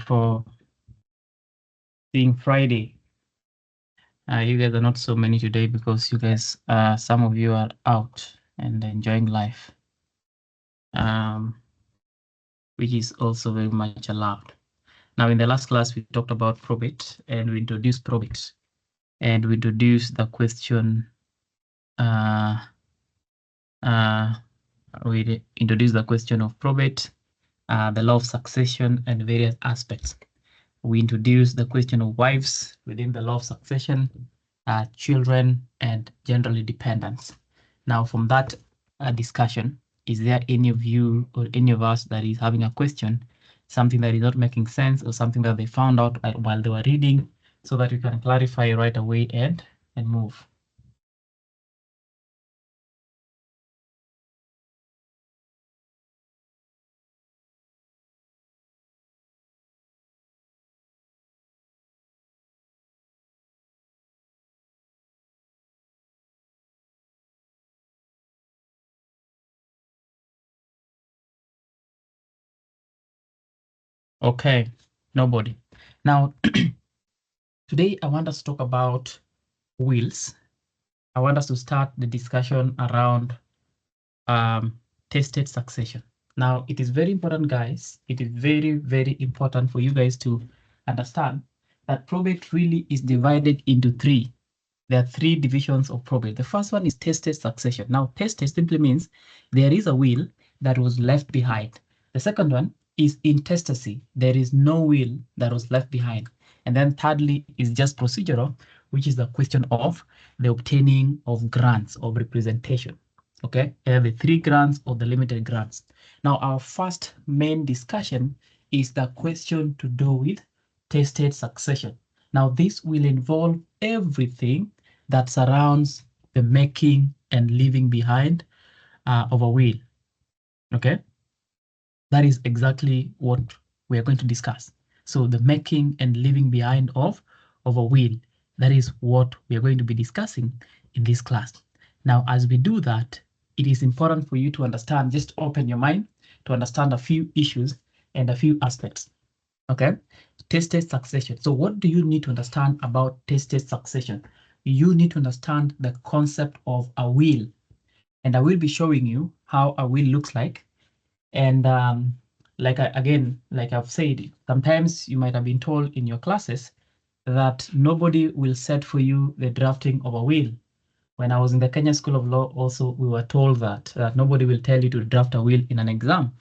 for being Friday. You guys are not so many today because you guys, some of you are out and enjoying life, which is also very much allowed. Now, in the last class, we talked about probate and we introduced probate and we introduced the question. We introduced the question of probate, the law of succession, and various aspects. We introduced the question of wives within the law of succession, children, and generally dependents. Now, from that discussion, is there any of you or any of us that is having a question, something that is not making sense or something that they found out while they were reading, so that we can clarify right away and move? Okay, nobody. Now, today I want us to talk about wills. I want us to start the discussion around tested succession. Now, it is very important, guys. It is very, very important for you guys to understand that probate really is divided into three. There are three divisions of probate. The first one is tested succession. Now, tested simply means there is a will that was left behind. The second one is intestacy. There is no will that was left behind. And then thirdly is just procedural, which is the question of the obtaining of grants of representation. Okay, the 3 grants or the limited grants. Now, our first main discussion is the question to do with tested succession. Now, this will involve everything that surrounds the making and leaving behind of a will. Okay, that is exactly what we are going to discuss. So the making and leaving behind of a will, that is what we are going to be discussing in this class. Now, as we do that, it is important for you to understand, just open your mind to understand a few issues and a few aspects. Okay, tested succession. So what do you need to understand about tested succession? You need to understand the concept of a will. And I will be showing you how a will looks like. And like I've said, sometimes you might have been told in your classes that nobody will set for you the drafting of a will. When I was in the Kenya School of Law, also, we were told that nobody will tell you to draft a will in an exam.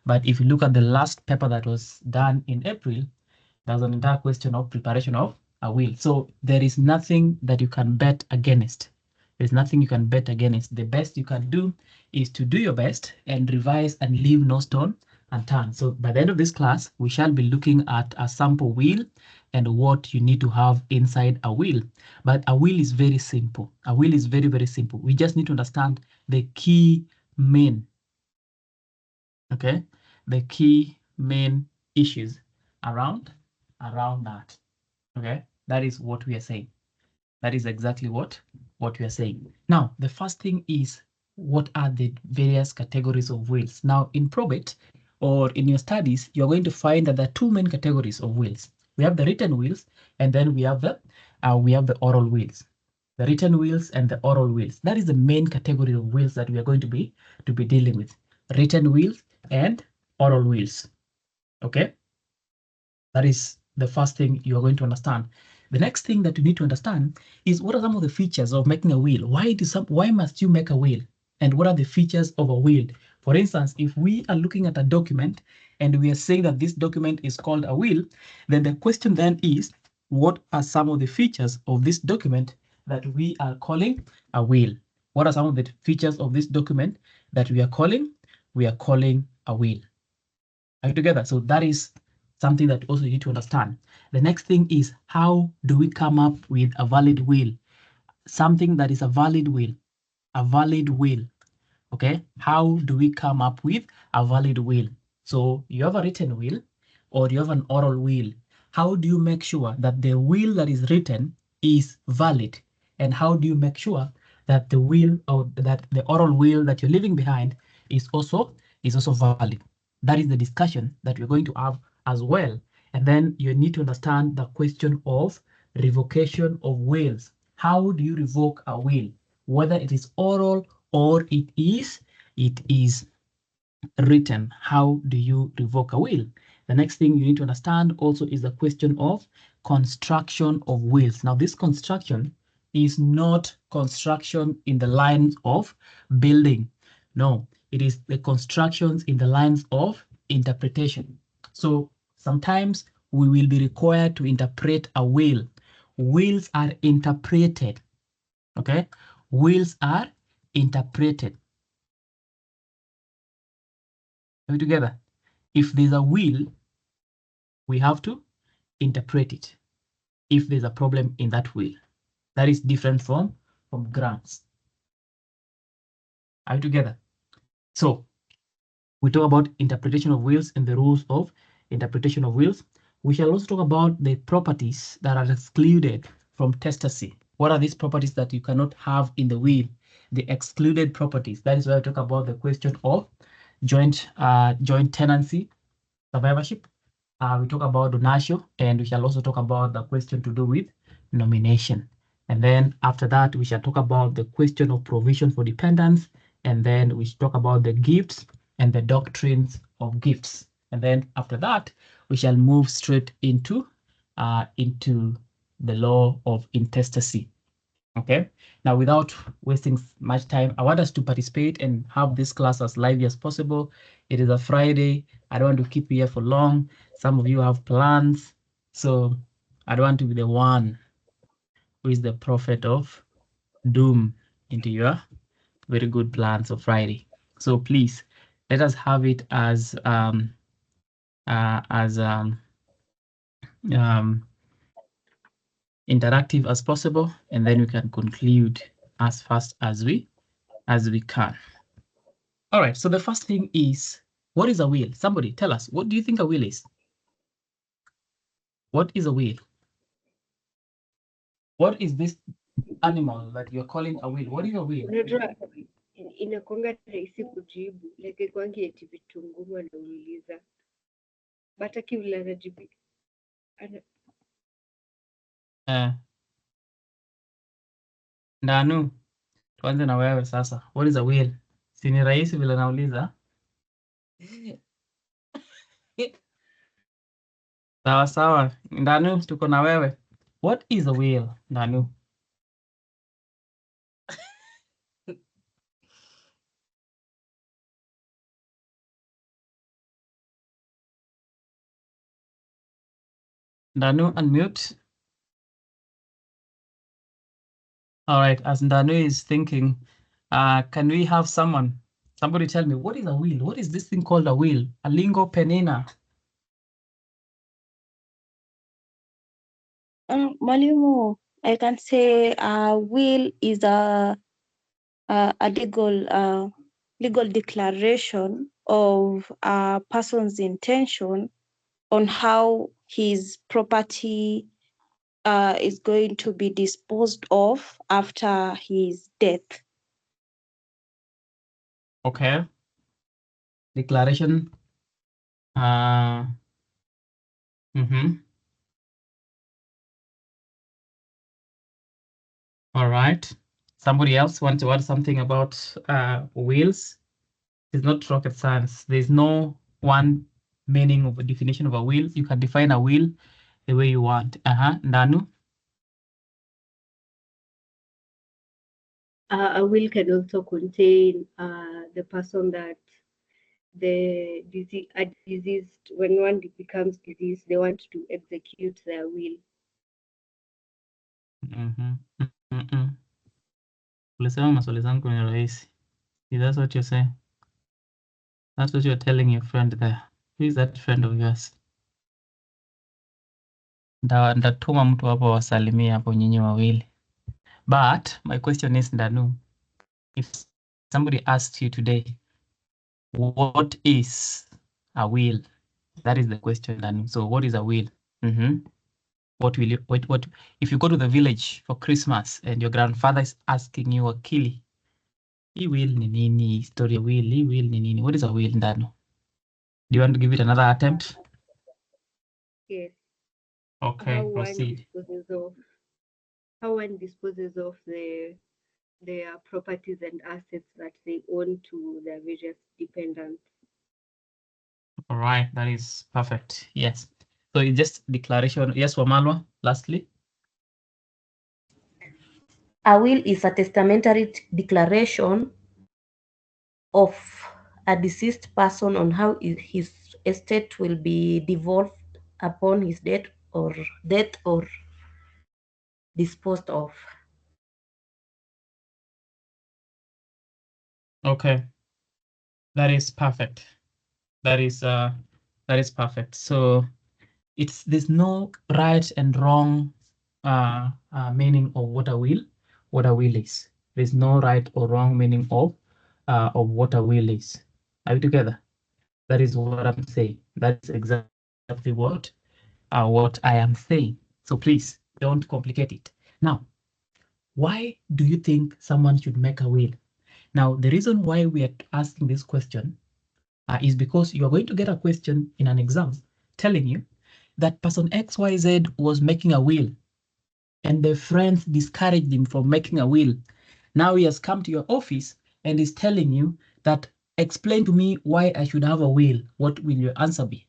But if you look at the last paper that was done in April, there's an entire question of preparation of a will. So there is nothing that you can bet against. There's nothing you can bet against. The best you can do is to do your best and revise and leave no stone unturned. So by the end of this class, we shall be looking at a sample will and what you need to have inside a will. But a will is very simple. A will is very, very simple. We just need to understand the key main, okay? The key main issues around that. Okay, that is what we are saying. That is exactly what we are saying. Now, the first thing is, what are the various categories of wills? Now, in probate or in your studies, you're going to find that there are 2 main categories of wills. We have the written wills, and then we have the oral wills. The written wills and the oral wills. That is the main category of wills that we are going to be dealing with. Written wills and oral wills. Okay, that is the first thing you are going to understand. The next thing that you need to understand is, what are some of the features of making a will? Why must you make a will? And what are the features of a will? For instance, if we are looking at a document and we are saying that this document is called a will, then the question then is, what are some of the features of this document that we are calling a will? What are some of the features of this document that we are calling a will? Are you together? So that is something that also you need to understand. The next thing is, how do we come up with a valid will? Something that is a valid will. Okay, how do we come up with a valid will? So you have a written will or you have an oral will. How do you make sure that the will that is written is valid? And how do you make sure that the will or that the oral will that you're leaving behind is also valid? That is the discussion that we're going to have as well. And then you need to understand the question of revocation of wills. How do you revoke a will? Whether it is oral or it is written. How do you revoke a will? The next thing you need to understand also is the question of construction of wills. Now, this construction is not construction in the lines of building. No, it is the constructions in the lines of interpretation. So sometimes we will be required to interpret a will. Wills are interpreted. Okay, wills are interpreted. Are we together? If there's a will, we have to interpret it. If there's a problem in that will, that is different from grants. Are we together? So we talk about interpretation of wills and the rules of interpretation of wills. We shall also talk about the properties that are excluded from testacy. What are these properties that you cannot have in the will? The excluded properties. That is why I talk about the question of joint tenancy, survivorship. We talk about donatio, and we shall also talk about the question to do with nomination. And then after that, we shall talk about the question of provision for dependents, and then we shall talk about the gifts and the doctrines of gifts. And then after that, we shall move straight into the law of intestacy. Okay, now without wasting much time, I want us to participate and have this class as lively as possible. It is a Friday. I don't want to keep you here for long. Some of you have plans, so I don't want to be the one who is the prophet of doom into your very good plans of Friday. So please, let us have it as interactive as possible, and then we can conclude as fast as we can. All right, so the first thing is, what is a will? Somebody tell us, what do you think a will is? What is a will? What is this animal that you're calling a will? What is a will? Unajua inakwanga rahisi kujibu, like kwangi eti vitu ngumu anauliza, but akivile anajibu Ndanu, tuanze na wewe sasa. What is a will? Si ni rahisi vile nauliza. Sawa sawa. Ndanu, tuko na wewe. What is a will, Ndanu? Ndanu, unmute. All right, as Ndanu is thinking, can we have somebody tell me, what is a will? What is this thing called a will? A lingo penina. Mwalimu, I can say a will is a legal declaration of a person's intention on how his property is going to be disposed of after his death. Okay. Declaration. All right. Somebody else want to add something about wills? It's not rocket science. There's no one meaning of a definition of a will. You can define a will the way you want. Ndanu? a will can also contain the person that the diseased, when one becomes diseased, they want to execute their will. Ulisema maswali zangu ni rahisi. Is that what you're saying? That's what you're telling your friend there. Who is that friend of yours? Ndatuma mtu hapo wasalimie hapo nyinyi wawili. But my question is, Ndanu, if somebody asked you today, what is a will? That is the question, Ndanu. So what is a will? What will you, what if you go to the village for Christmas and your grandfather is asking you, Akili, hii will ni nini? Story of will, hii will ni nini? What is a will, Ndanu? Do you want to give it another attempt? Yes. Okay, How one proceed. disposes of their properties and assets that they own to their various dependents. All right, that is perfect. Yes. So it's just declaration. Yes, Wamalwa, lastly. A will is a testamentary declaration of a deceased person on how his estate will be devolved upon his death or disposed of. Okay, that is perfect. That is perfect. So there's no right and wrong meaning of what a will is. There's no right or wrong meaning of what a will is. Are we together? That is what I'm saying. That's exactly what I am saying. So please don't complicate it. Now, why do you think someone should make a will? Now, the reason why we are asking this question is because you are going to get a question in an exam telling you that person XYZ was making a will and the friends discouraged him from making a will. Now he has come to your office and is telling you that explain to me why I should have a will. What will your answer be?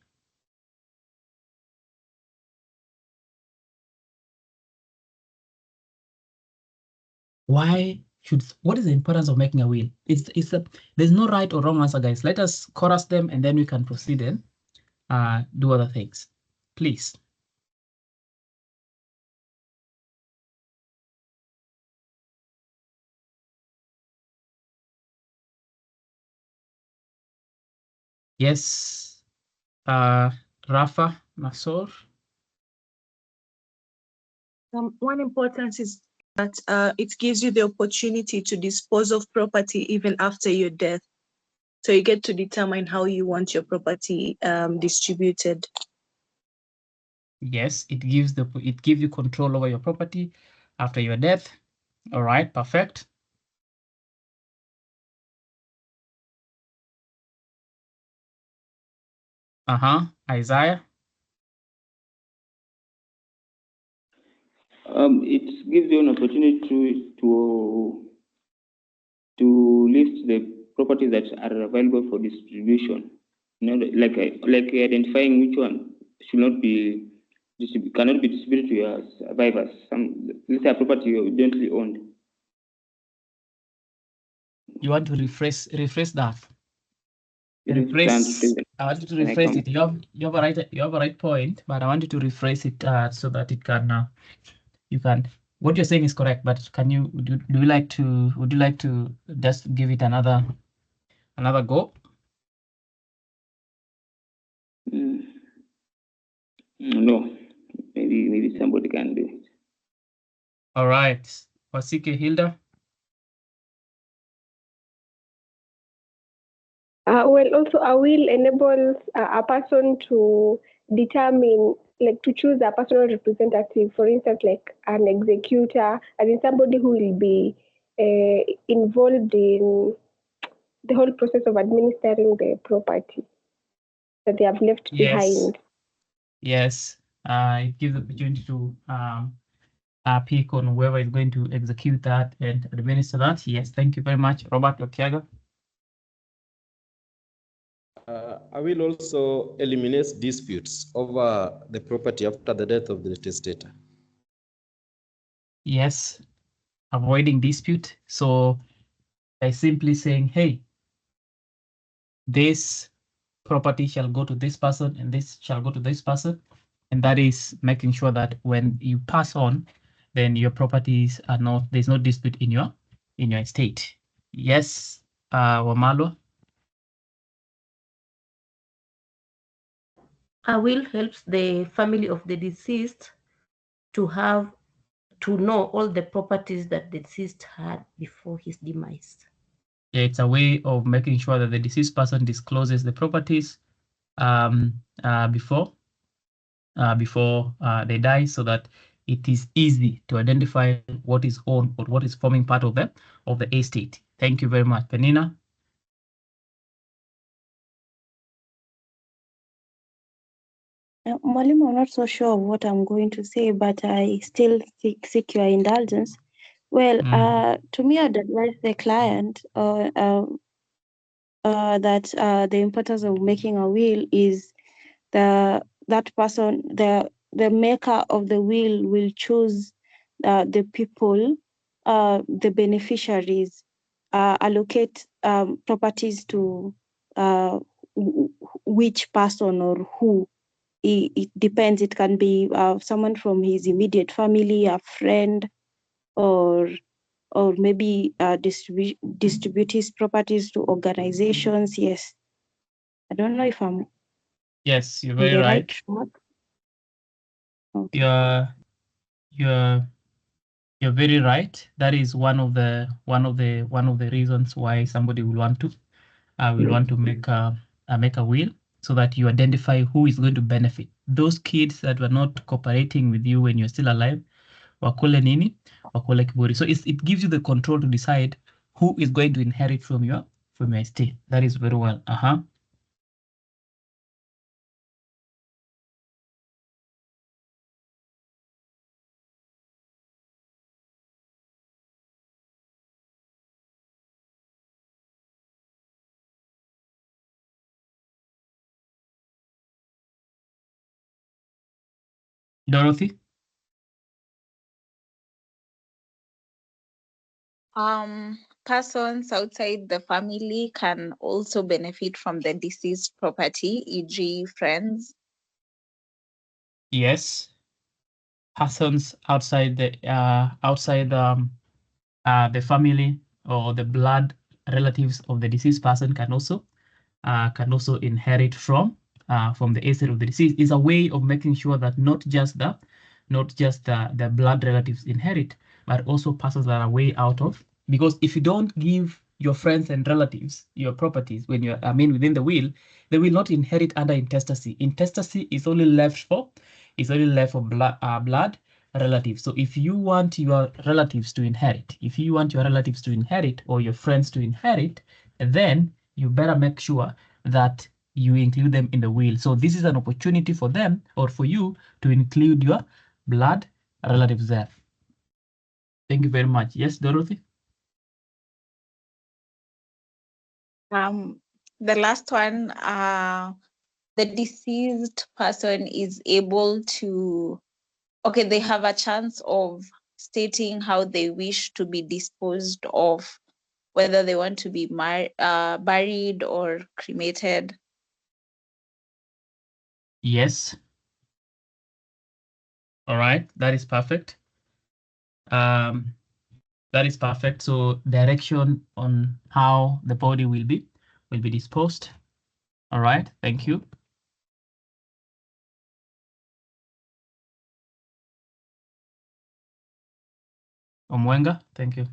What is the importance of making a will? There's no right or wrong answer, guys. Let us chorus them and then we can proceed and do other things. Please. Yes, Rafa, Nasor. One importance is that it gives you the opportunity to dispose of property even after your death. So you get to determine how you want your property distributed. Yes, it gives you control over your property after your death. All right, perfect. Isaiah. It gives you an opportunity to list the properties that are available for distribution. You know, like identifying which one should not be cannot be distributed to your survivors. Let's say a property you jointly owned. You want to rephrase that? I want you to rephrase it. You have a right point, but I want you to rephrase it so that it can you can. What you're saying is correct, but can you would you like to just give it another go? No, maybe somebody can do it. All right, Wasike Hilda. Well, also a will enables a person to determine, like to choose a personal representative, for instance, like an executor, and in somebody who will be involved in the whole process of administering the property that they have left behind. Yes, it gives the opportunity to pick on whoever is going to execute that and administer that. Yes, thank you very much, Robert Okiaga. I will also eliminate disputes over the property after the death of the testator. Yes, avoiding dispute. So by simply saying, hey, this property shall go to this person and this shall go to this person. And that is making sure that when you pass on, then your properties are there's no dispute in your estate. Yes, Wamalo. A will helps the family of the deceased to know all the properties that the deceased had before his demise. It's a way of making sure that the deceased person discloses the properties before they die, so that it is easy to identify what is owned or what is forming part of the estate. Thank you very much, Penina. Mwalimu, I'm not so sure of what I'm going to say, but I still seek your indulgence. Well, to me, I'd advise the client that the importance of making a will is that person, the maker of the will choose the people, the beneficiaries, allocate properties to which person or who. It depends. It can be someone from his immediate family, a friend, or maybe distribute his properties to organizations. Yes. I don't know if I'm Yes, you're on very the right. track. Okay. You're very right. That is one of the reasons why somebody will want to make a will, so that you identify who is going to benefit. Those kids that were not cooperating with you when you're still alive, wakule nini, wakule kiburi. So it gives you the control to decide who is going to inherit from your estate. That is very well. Dorothy? Persons outside the family can also benefit from the deceased property, e.g., friends. Yes. Persons outside the family or the blood relatives of the deceased person can also inherit from the estate of the deceased. Is a way of making sure that not just the blood relatives inherit, but also persons that are way out of. Because if you don't give your friends and relatives your properties when you're within the will, they will not inherit under intestacy. Intestacy is only left for blood relatives. So if you want your relatives to inherit, or your friends to inherit, then you better make sure that you include them in the will. So this is an opportunity for them or for you to include your blood relatives there. Thank you very much. Yes, Dorothy? The last one, the deceased person is able to, they have a chance of stating how they wish to be disposed of, whether they want to be buried or cremated. Yes. All right, that is perfect. That is perfect. So direction on how the body will be disposed. All right, thank you. Omwenga, thank you.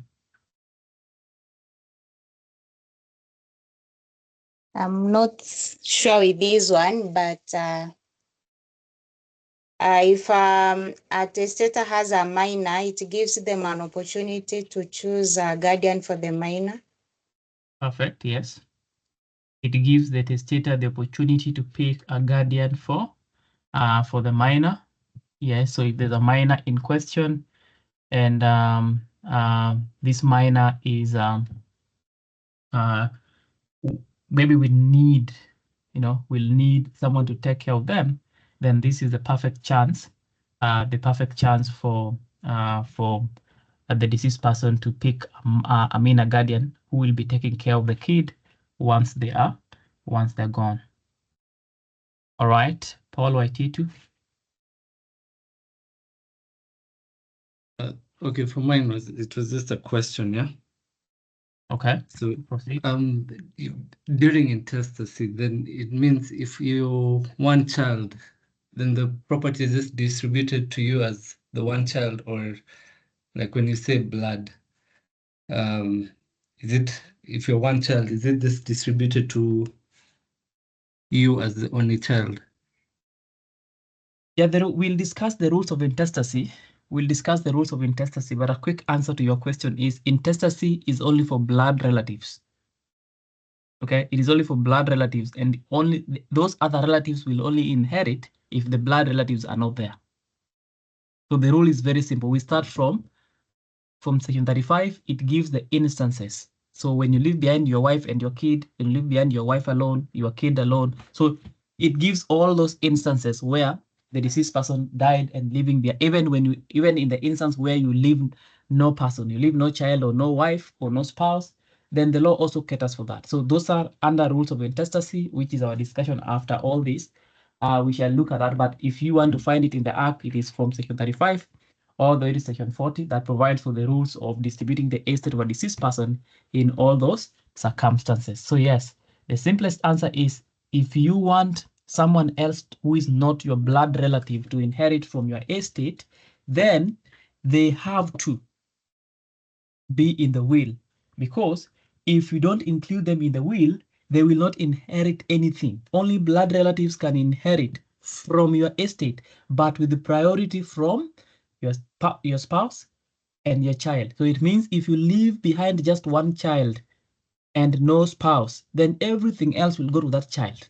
I'm not sure with this one, but if a testator has a minor, it gives them an opportunity to choose a guardian for the minor. Perfect, yes. It gives the testator the opportunity to pick a guardian for the minor. Yes, so if there's a minor in question and this minor is maybe we need, we'll need someone to take care of them, then this is the perfect chance for the deceased person to pick a guardian who will be taking care of the kid once they're gone. All right, Paul Waititu. Okay, for mine it was just a question, yeah. Okay. So proceed. During intestacy, then it means if you one child, then the property is just distributed to you as the one child, or like when you say blood, is it, if you're one child, is it just distributed to you as the only child? Yeah, we'll discuss the rules of intestacy. But a quick answer to your question is intestacy is only for blood relatives. Okay, it is only for blood relatives, and only those other relatives will only inherit if the blood relatives are not there. So the rule is very simple. We start from section 35, it gives the instances. So when you leave behind your wife and your kid, you leave behind your wife alone, your kid alone. So it gives all those instances where the deceased person died and living there. Even in the instance where you leave no person, you leave no child or no wife or no spouse, then the law also caters for that. So those are under rules of intestacy, which is our discussion after all this. We shall look at that. But if you want to find it in the Act, it is from section 35 all the way to section 40 that provides for the rules of distributing the estate of a deceased person in all those circumstances. So yes, the simplest answer is if you want someone else who is not your blood relative to inherit from your estate, then they have to be in the will, because if you don't include them in the will, they will not inherit anything. Only blood relatives can inherit from your estate, but with the priority from your spouse and your child. So it means if you leave behind just one child and no spouse, then everything else will go to that child.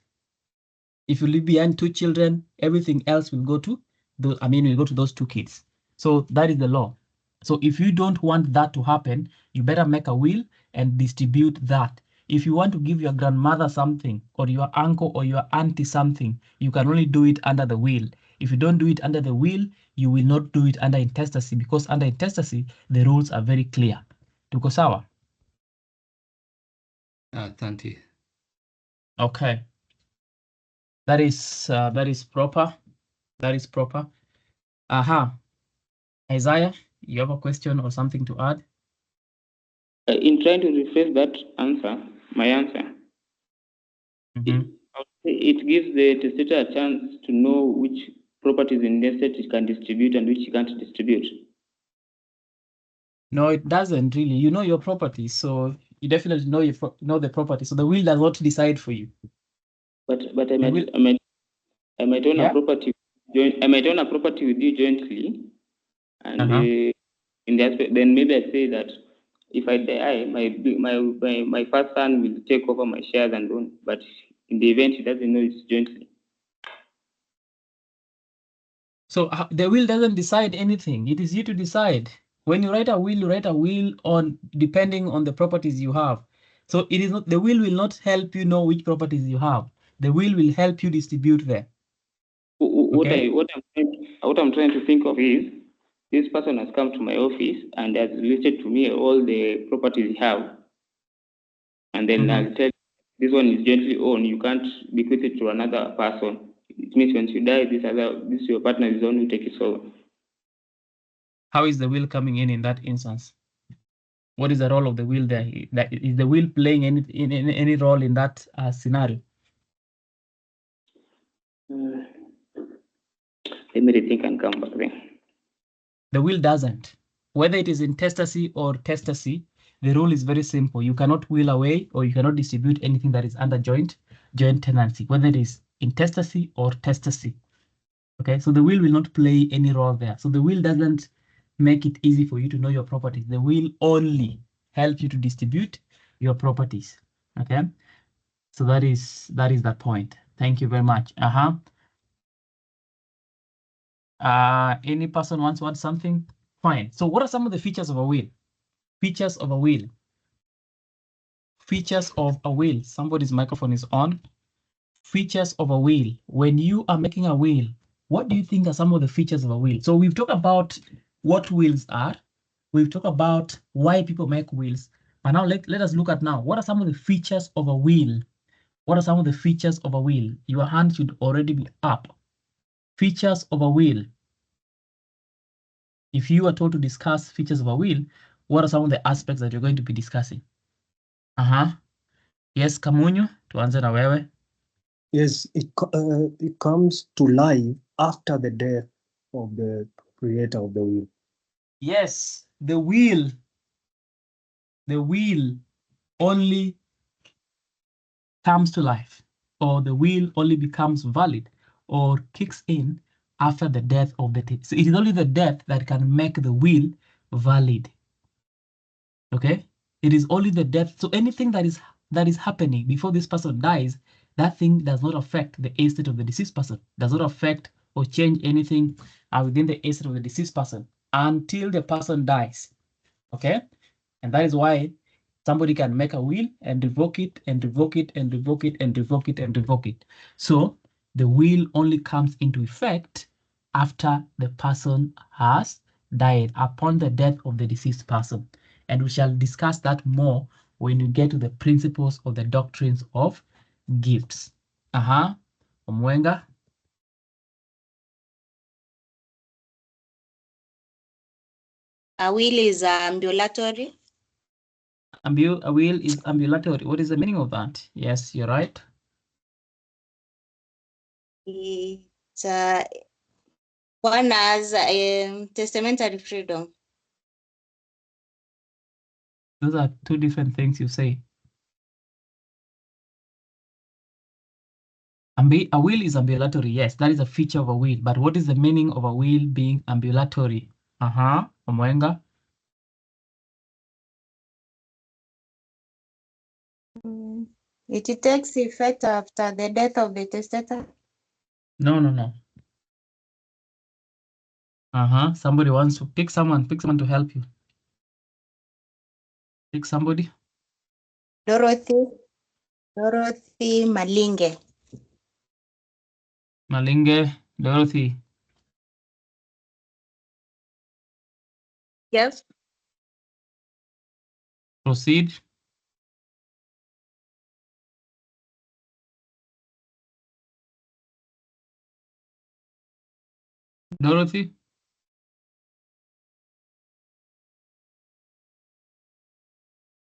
If you leave behind two children, everything else will go to those two kids. So that is the law. So if you don't want that to happen, you better make a will and distribute that. If you want to give your grandmother something or your uncle or your auntie something, you can only do it under the will. If you don't do it under the will, you will not do it under intestacy, because under intestacy, the rules are very clear. Tuko sawa? Thank you. Okay. That is proper. That is proper. Aha. Isaiah, you have a question or something to add? In trying to rephrase that answer, my answer, it gives the testator a chance to know which properties in the estate he can distribute and which he can't distribute. No, it doesn't really. You know your property, so you definitely know the property. So the will does not decide for you. But I might own a property. I might own a property with you jointly, and in the aspect, then maybe I say that if I die, my first son will take over my shares and own. But in the event he doesn't know it's jointly. So the will doesn't decide anything. It is you to decide. When you write a will, you write a will on depending on the properties you have. So it is not, the will not help you know which properties you have. The will help you distribute them. What I'm trying to think of is, this person has come to my office and has listed to me all the properties he have, and then I'll tell this one is jointly owned. You can't bequeath it to another person. It means once you die, this your partner is the one who take it over. How is the will coming in that instance? What is the role of the will there? Is the will playing any role in that scenario? Let me rethink and come back then. The will doesn't. Whether it is intestacy or testacy, the rule is very simple. You cannot will away or you cannot distribute anything that is under joint tenancy, whether it is intestacy or testacy. Okay, so the will not play any role there. So the will doesn't make it easy for you to know your properties. The will only help you to distribute your properties. Okay, so that is that point. Thank you very much. Any person wants to add something? Fine. So what are some of the features of a will? Features of a will. Features of a will. Somebody's microphone is on. Features of a will. When you are making a will, what do you think are some of the features of a will? So we've talked about what wills are. We've talked about why people make wills. But now let us look at now. What are some of the features of a will? What are some of the features of a will? Your hand should already be up. Features of a will. If you are told to discuss features of a will, what are some of the aspects that you're going to be discussing? Yes, Kamunyu, tuanze na wewe. Yes, it comes to life after the death of the creator of the will. Yes, the will only comes to life, or the will only becomes valid or kicks in after the death of the deceased. So it is only the death that can make the will valid. Okay, it is only the death. So anything that is happening before this person dies that thing does not affect the estate of the deceased person, does not affect or change anything within the estate of the deceased person until the person dies. Okay? And that is why somebody can make a will and revoke it and revoke it and revoke it and revoke it and revoke it. So the will only comes into effect after the person has died, upon the death of the deceased person. And we shall discuss that more when we get to the principles of the doctrines of gifts. Omwenga. A will is ambulatory. A will is ambulatory. What is the meaning of that? Yes, you're right. It's one has testamentary freedom. Those are two different things you say. A will is ambulatory. Yes, that is a feature of a will. But what is the meaning of a will being ambulatory? Omwenga. It takes effect after the death of the testator. No. Somebody wants to pick someone to help you. Pick somebody. Dorothy Malinge. Malinge, Dorothy. Yes. Proceed. Dorothy.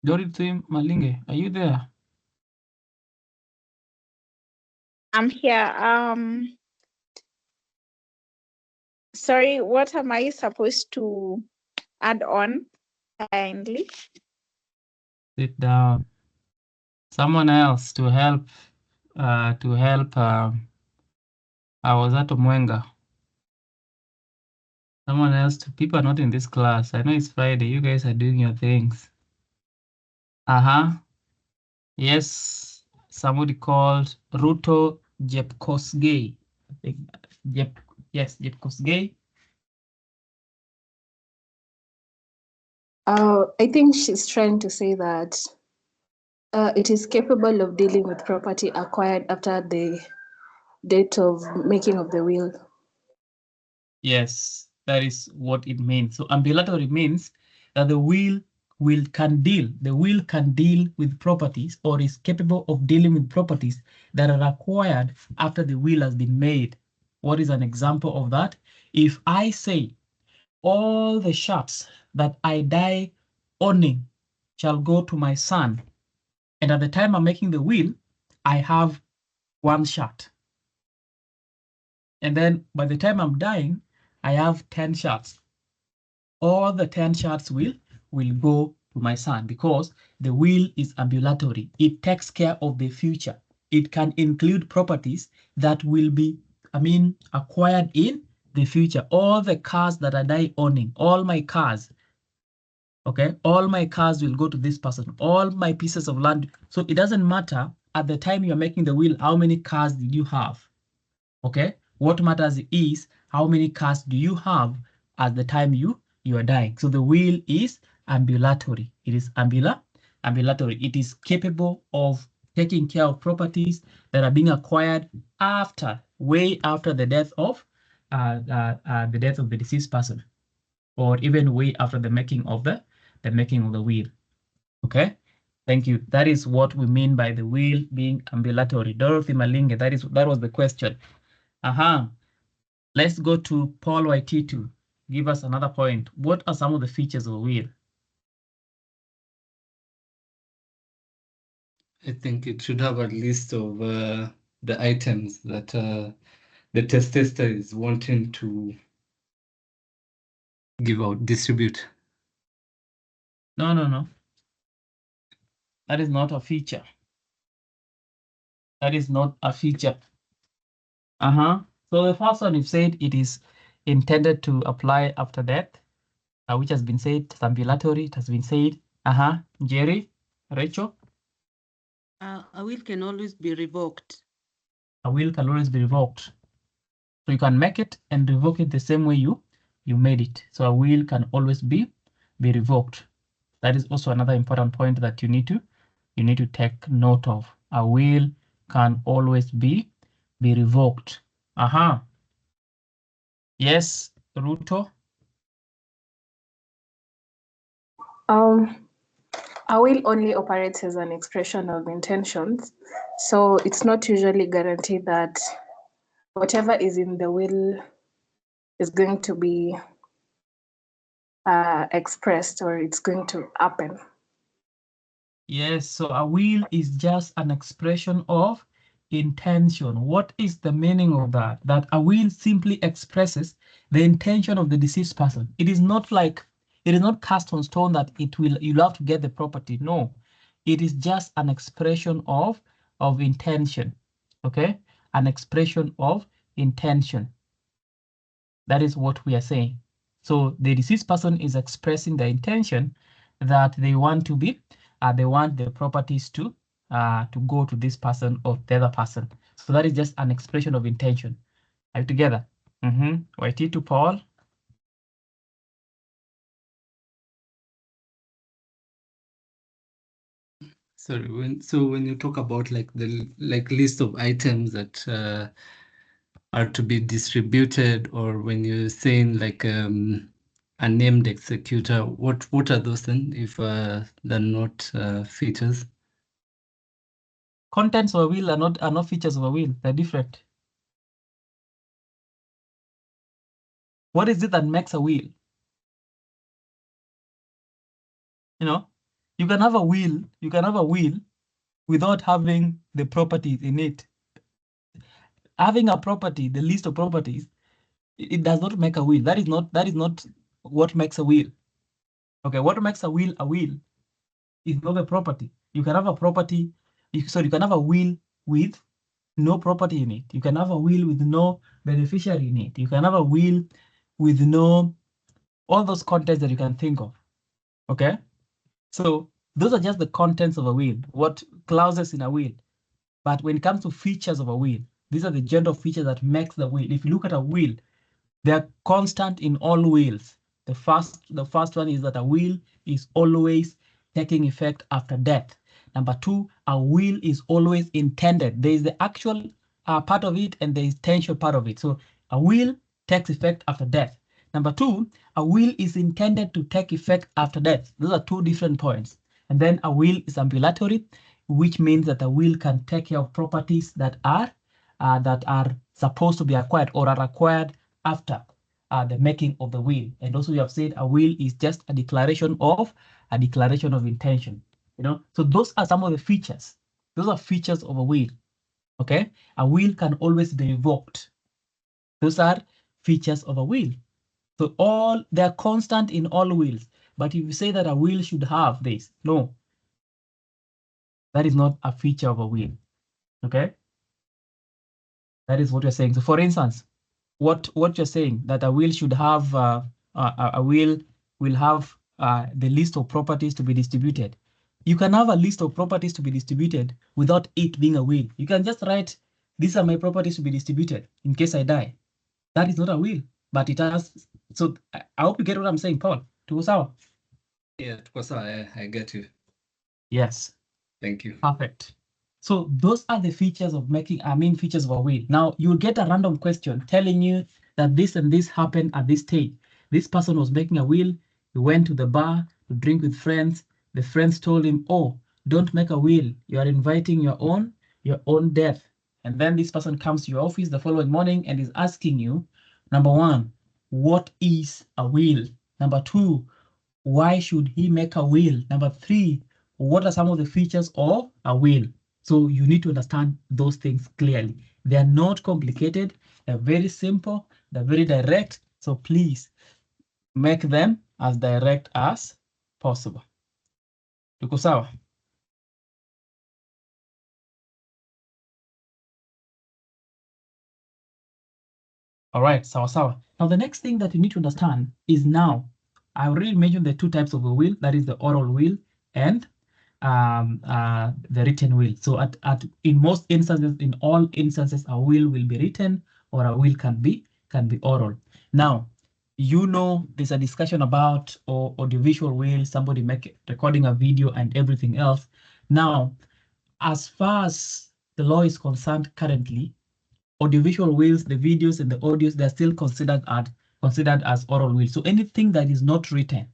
Dorothy Malinge, are you there? I'm here. Sorry, what am I supposed to add on kindly? Sit down. Someone else to help. I was at Omwenga. Someone else. People are not in this class. I know it's Friday. You guys are doing your things. Yes, somebody called Ruto Jepkosgei. I think Jepkosgei. I think she's trying to say that it is capable of dealing with property acquired after the date of making of the will. Yes, that is what it means. So ambulatory means that the will can deal with properties, or is capable of dealing with properties that are acquired after the will has been made. What is an example of that? If I say all the shots that I die owning shall go to my son, and at the time I'm making the will, I have one shot. And then by the time I'm dying, I have 10 shots. All the 10 shots will go to my son, because the will is ambulatory. It takes care of the future. It can include properties that will be, acquired in the future. All the cars that I die owning, all my cars, okay, all my cars will go to this person, all my pieces of land. So it doesn't matter at the time you're making the will, how many cars did you have? Okay, what matters is how many cars do you have at the time you are dying. So the will is ambulatory. It is ambulatory. It is capable of taking care of properties that are being acquired way after the death of the deceased person, or even way after the making of the will. Okay, thank you. That is what we mean by the will being ambulatory. Dorothy Malinge, that was the question. Let's go to Paul Waititu. Give us another point. What are some of the features of a will? I think it should have a list of the items that the testator is wanting to distribute. No. That is not a feature. That is not a feature. So the first one, you've said it is intended to apply after death, which has been said, ambulatory, it has been said. Jerry, Rachel? A will can always be revoked. A will can always be revoked. So you can make it and revoke it the same way you made it. So a will can always be revoked. That is also another important point that you need to take note of. A will can always be revoked. Yes, Ruto. A will only operates as an expression of intentions, so it's not usually guaranteed that whatever is in the will is going to be expressed or it's going to happen. Yes, so a will is just an expression of intention. What is the meaning of that? That a will simply expresses the intention of the deceased person. It is not cast on stone that you'll have to get the property. No, it is just an expression of intention. Okay, an expression of intention. That is what we are saying. So the deceased person is expressing the intention that they want they want the properties to go to this person or the other person. So that is just an expression of intention. Are you together? YT to Paul. Sorry, when you talk about like the list of items that are to be distributed, or when you're saying like a named executor, what are those then if they're not features? Contents of a will are not features of a will. They're different. What is it that makes a will? You know, you can have a will without having the properties in it. Having a property, the list of properties, it does not make a will. That is not what makes a will. Okay, what makes a will is not a property. You can have a property, you can have a will with no property in it. You can have a will with no beneficiary in it. You can have a will with no all those contents that you can think of. Okay, so those are just the contents of a will, what clauses in a will. But when it comes to features of a will, these are the general features that makes the will. If you look at a will, they are constant in all wills. The first one is that a will is always taking effect after death. Number two, a will is always intended. There is the actual part of it and the intention part of it. So a will takes effect after death. Number two, a will is intended to take effect after death. Those are two different points. And then a will is ambulatory, which means that a will can take care of properties that are supposed to be acquired or are acquired after the making of the will. And also, we have said a will is just a declaration of intention. You know, so those are some of the features. Those are features of a will. Okay, a will can always be revoked. Those are features of a will. So they're constant in all wills. But if you say that a will should have this, no, that is not a feature of a will. Okay, that is what you're saying. So, for instance, what you're saying that a will should have a will have the list of properties to be distributed. You can have a list of properties to be distributed without it being a will. You can just write, these are my properties to be distributed in case I die. That is not a will, but it has. So I hope you get what I'm saying, Paul. Tuko sawa? Yeah, tuko sawa. I get you. Yes. Thank you. Perfect. So those are the features of features of a will. Now you'll get a random question telling you that this and this happened at this stage. This person was making a will. He went to the bar to drink with friends. The friends told him, "Oh, don't make a will. You are inviting your own death." And then this person comes to your office the following morning and is asking you, number one, what is a will? Number two, why should he make a will? Number three, what are some of the features of a will? So you need to understand those things clearly. They are not complicated. They're very simple. They're very direct. So please make them as direct as possible. Tuko sawa? All right, sawa. Now the next thing that you need to understand is I already mentioned the two types of a will, that is the oral will and the written will. So in most instances, in all instances, a will be written or a will can be oral. Now, you know, there's a discussion about audiovisual will, somebody recording a video and everything else. Now, as far as the law is concerned currently, audiovisual wills, the videos and the audios, they're still considered as oral will. So anything that is not written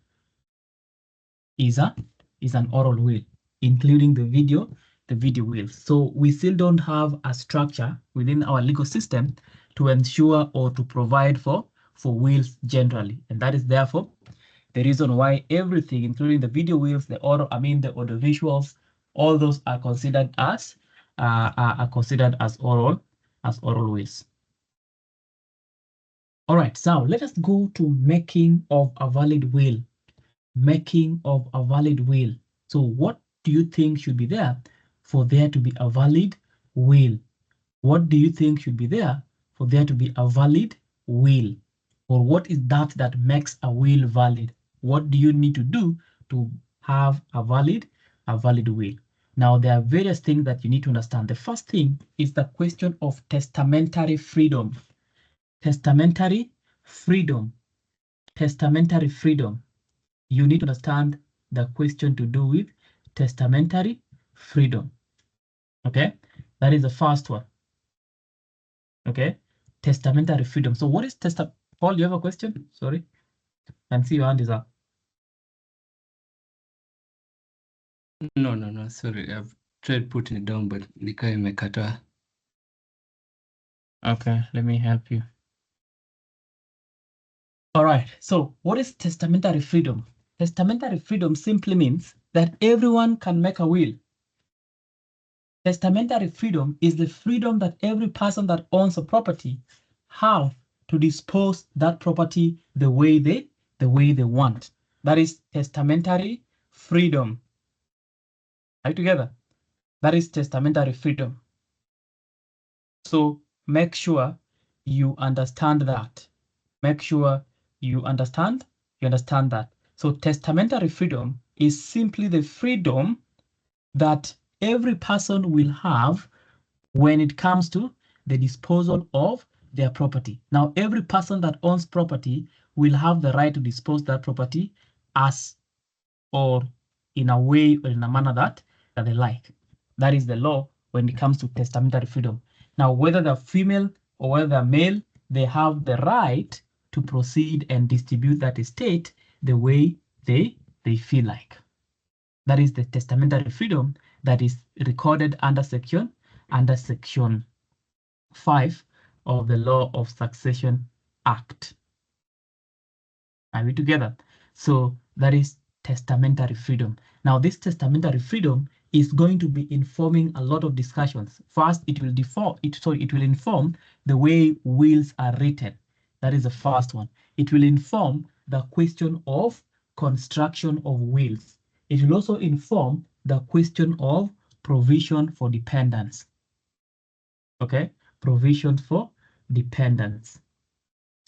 is an oral will, including the video will. So we still don't have a structure within our legal system to ensure or to provide for wills generally, and that is therefore the reason why everything, including the video wills, the audiovisuals, all those are considered as oral wills. All right, so let us go to making of a valid will. Making of a valid will. So what do you think should be there for there to be a valid will? What do you think should be there for there to be a valid will? Or what is that makes a will valid? What do you need to do to have a valid will? Now, there are various things that you need to understand. The first thing is the question of testamentary freedom. Testamentary freedom. Testamentary freedom. You need to understand the question to do with testamentary freedom. Okay, that is the first one. Okay, testamentary freedom. So what is Paul, you have a question? Sorry, I see your hand is up. No, sorry. I've tried putting it down, but nikaa imekataa. Okay, let me help you. All right, so what is testamentary freedom? Testamentary freedom simply means that everyone can make a will. Testamentary freedom is the freedom that every person that owns a property have to dispose that property the way they want. That is testamentary freedom. Are you together? That is testamentary freedom. So make sure you understand that. Make sure you understand that. So testamentary freedom is simply the freedom that every person will have when it comes to the disposal of their property. Now, every person that owns property will have the right to dispose that property as or in a way or in a manner that they like. That is the law when it comes to testamentary freedom. Now, whether they're female or whether they're male, they have the right to proceed and distribute that estate the way they feel like. That is the testamentary freedom that is recorded under section 5 of the Law of Succession Act. Are we together? So that is testamentary freedom. Now, this testamentary freedom is going to be informing a lot of discussions. First, it will inform the way wills are written. That is the first one. It will inform the question of construction of wills. It will also inform the question of provision for dependents. Okay, provision for dependents.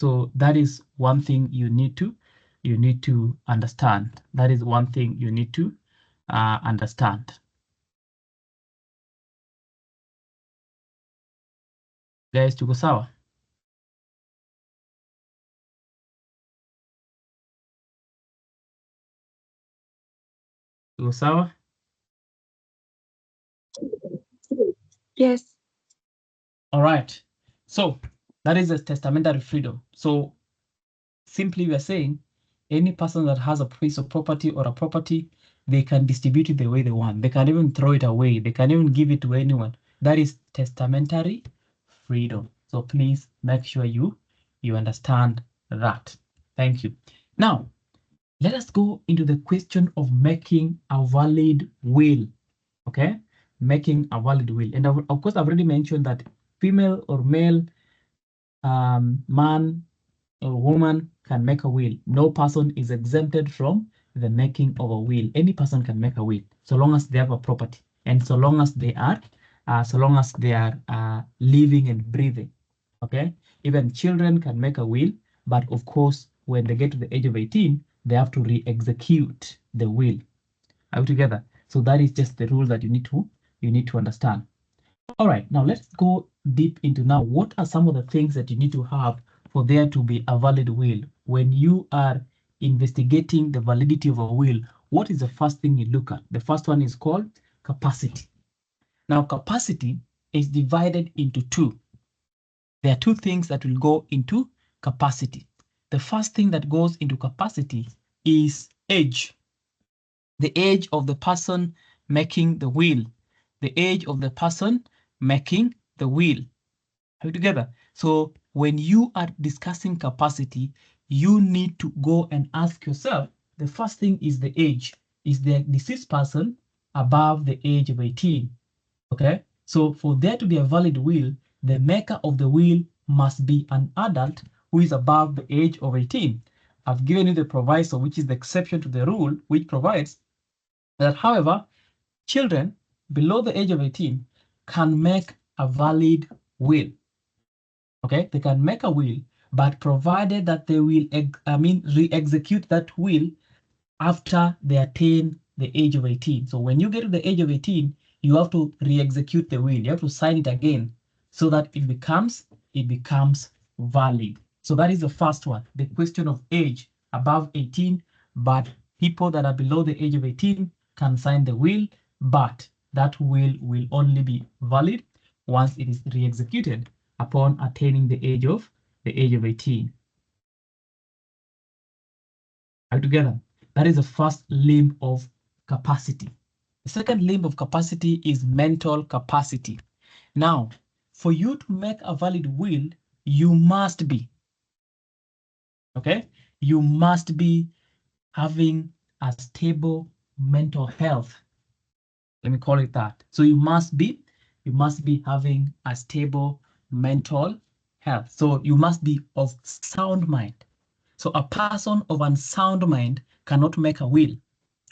So that is one thing you need to understand. That is one thing you need to understand. Guys, tuko sawa? Tuko sawa? Yes. All right. So that is a testamentary freedom. So simply we are saying any person that has a piece of property or a property, they can distribute it the way they want. They can even throw it away. They can even give it to anyone. That is testamentary freedom. So please make sure you understand that. Thank you. Now, let us go into the question of making a valid will. Okay, making a valid will. And of course, I've already mentioned that female or male, man or woman can make a will. No person is exempted from the making of a will. Any person can make a will, so long as they have a property and so long as they are living and breathing. Okay, even children can make a will, but of course, when they get to the age of 18, they have to re-execute the will. Are we together? So that is just the rule that you need to understand. All right, now let's go deep into now what are some of the things that you need to have for there to be a valid will. When you are investigating the validity of a will, what is the first thing you look at? The first one is called capacity. Now, capacity is divided into two. There are two things that will go into capacity. The first thing that goes into capacity is age. The age of the person making the will. The age of the person making the will. Are we together? So when you are discussing capacity, you need to go and ask yourself, the first thing is the age. Is the deceased person above the age of 18? Okay, so for there to be a valid will, the maker of the will must be an adult who is above the age of 18. I've given you the proviso, which is the exception to the rule, which provides that, however, children below the age of 18 can make a valid will. Okay, they can make a will, but provided that they will, re-execute that will after they attain the age of 18. So when you get to the age of 18, you have to re-execute the will. You have to sign it again so that it becomes valid. So that is the first one, the question of age above 18, but people that are below the age of 18 can sign the will, but that will only be valid once it is re-executed upon attaining the age of 18. Are we together? That is the first limb of capacity. The second limb of capacity is mental capacity. Now, for you to make a valid will, you must be, okay? You must be having a stable mental health. Let me call it that. So you must be having a stable mental health. So you must be of sound mind. So a person of unsound mind cannot make a will.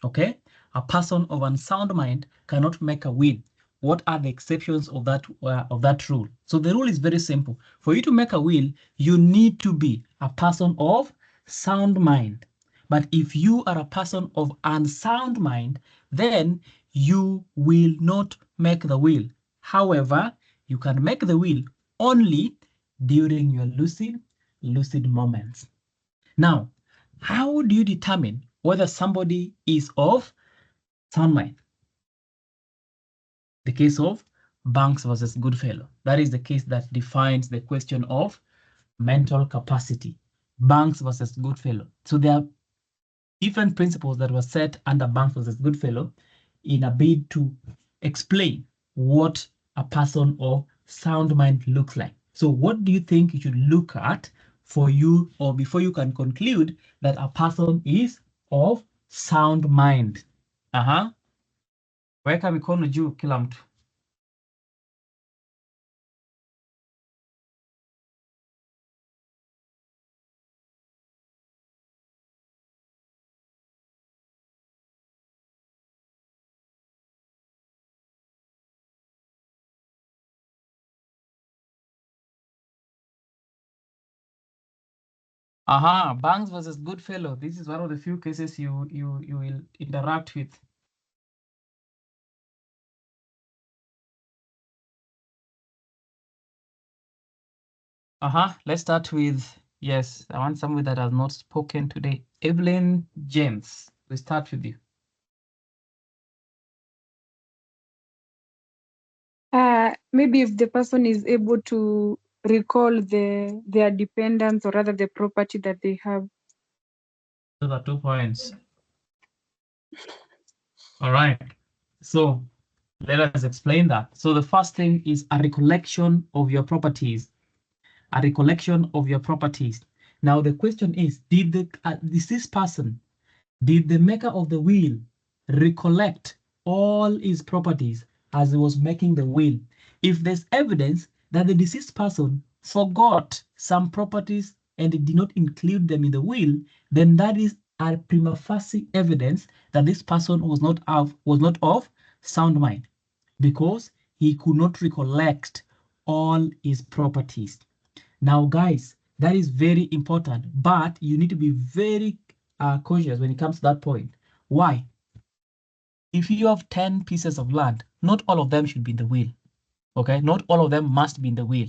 Okay, a person of unsound mind cannot make a will. What are the exceptions of that rule? So the rule is very simple. For you to make a will, you need to be a person of sound mind. But if you are a person of unsound mind, then you will not make the will. However, you can make the will only during your lucid moments. Now, how do you determine whether somebody is of sound mind? The case of Banks versus Goodfellow. That is the case that defines the question of mental capacity. Banks versus Goodfellow. So there are different principles that were set under Banks versus Goodfellow in a bid to explain what a person of sound mind looks like. So what do you think you should look at for you, or before you can conclude that a person is of sound mind? Weka mikono juu kila mtu. Banks versus Goodfellow. This is one of the few cases you will interact with. Let's start with, yes, I want somebody that has not spoken today. Evelyn James, we start with you. Maybe if the person is able to recall their dependents, or rather the property that they have. Those are 2 points. All right. So let us explain that. So the first thing is a recollection of your properties. A recollection of your properties. Now the question is, did the deceased person, did the maker of the will recollect all his properties as he was making the will? If there's evidence that the deceased person forgot some properties and did not include them in the will, then that is a prima facie evidence that this person was not of sound mind, because he could not recollect all his properties. Now, guys, that is very important, but you need to be very cautious when it comes to that point. Why? if you have 10 pieces of land, not all of them should be in the will. Okay, not all of them must be in the will.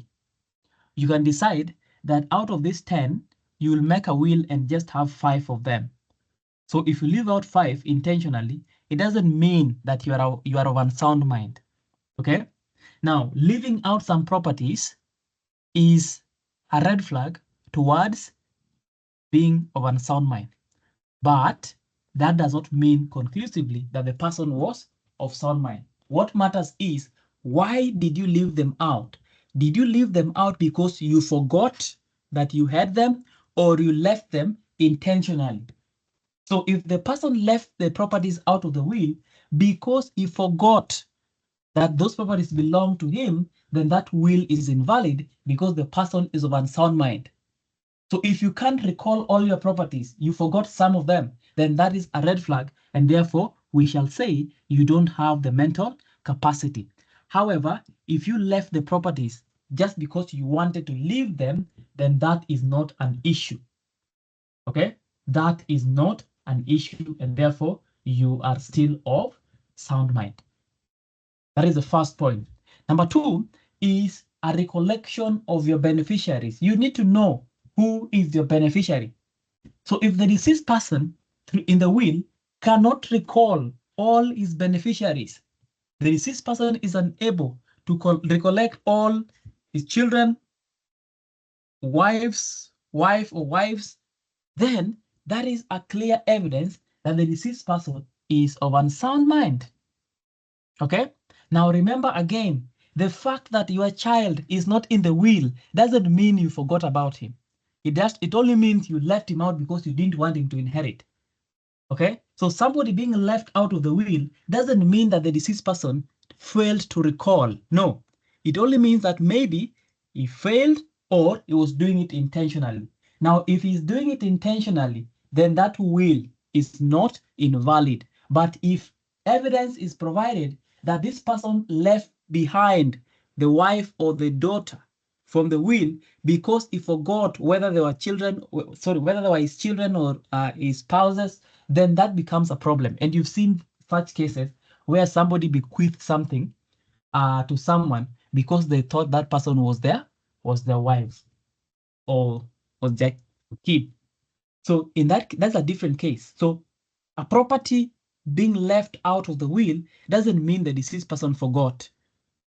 You can decide that out of these 10, you will make a will and just have 5 of them. So if you leave out 5 intentionally, it doesn't mean that you are of unsound mind. Okay, now leaving out some properties is a red flag towards being of unsound mind. But that does not mean conclusively that the person was of sound mind. What matters is, why did you leave them out? Did you leave them out because you forgot that you had them, or you left them intentionally? So if the person left the properties out of the will because he forgot that those properties belong to him, then that will is invalid because the person is of unsound mind. So if you can't recall all your properties, you forgot some of them, then that is a red flag, and therefore we shall say you don't have the mental capacity. However, if you left the properties just because you wanted to leave them, then that is not an issue. Okay? That is not an issue, and therefore you are still of sound mind. That is the first point. Number 2 is a recollection of your beneficiaries. You need to know who is your beneficiary. So if the deceased person in the will cannot recall all his beneficiaries, the deceased person is unable to recollect all his children, wife or wives, then that is a clear evidence that the deceased person is of unsound mind. Okay? Now remember again, the fact that your child is not in the will doesn't mean you forgot about him. It only means you left him out because you didn't want him to inherit. Okay? So somebody being left out of the will doesn't mean that the deceased person failed to recall. No. It only means that maybe he failed or he was doing it intentionally. Now, if he's doing it intentionally, then that will is not invalid. But if evidence is provided that this person left behind the wife or the daughter from the will because he forgot whether they were children, whether they were his children or his spouses, then that becomes a problem. And you've seen such cases where somebody bequeathed something to someone because they thought that person was their wife or was their kid. So in that's a different case. So a property being left out of the will doesn't mean the deceased person forgot.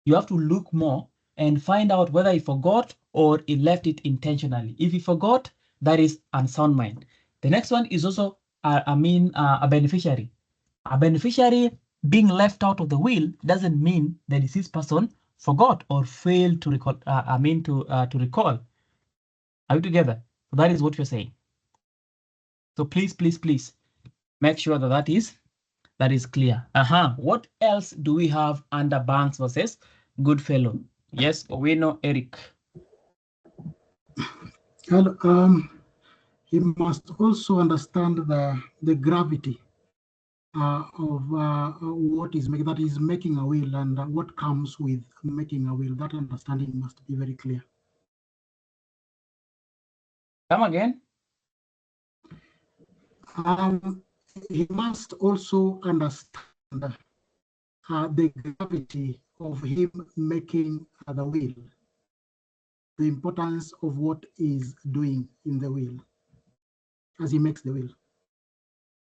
You have to look more and find out whether he forgot or he left it intentionally. If he forgot, that is unsound mind. The next one is also, a beneficiary. A beneficiary being left out of the will doesn't mean the deceased person forgot or failed to recall. To recall. Are you together? So that is what you're saying. So please, please, please make sure that that is clear. What else do we have under Banks versus Goodfellow? Yes, we know Eric. Well, he must also understand the gravity of what is making a will and what comes with making a will. That understanding must be very clear. Come again. He must also understand the gravity of him making the will, the importance of what is doing in the will as he makes the will.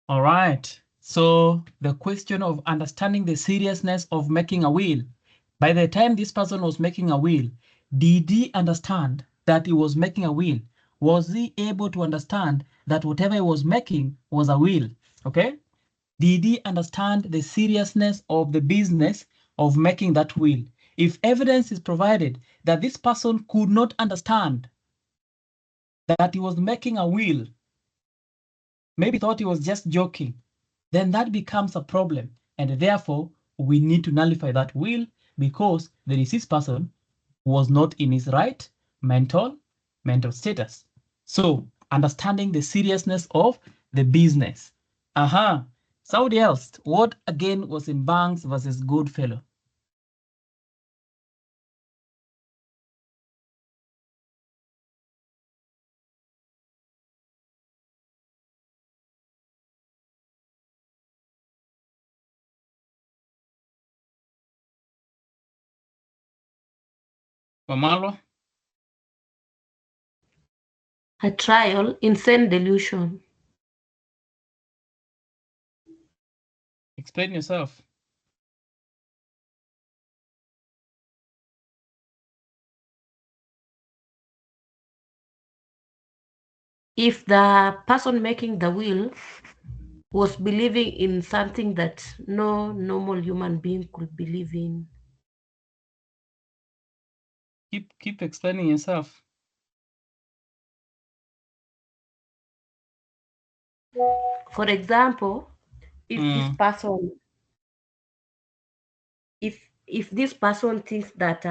All right. So the question of understanding the seriousness of making a will. By the time this person was making a will, did he understand that he was making a will? Was he able to understand that whatever he was making was a will? Okay. Did he understand the seriousness of the business of making that will? If evidence is provided that this person could not understand that he was making a will, maybe thought he was just joking, then that becomes a problem. And therefore, we need to nullify that will because the deceased person was not in his right mental status. So understanding the seriousness of the business. Somebody else, what again was in Banks versus Goodfellow? Mamalo? A trial, insane delusion. Explain yourself. If the person making the will was believing in something that no normal human being could believe in. Keep explaining yourself. For example, if this person, if this person thinks that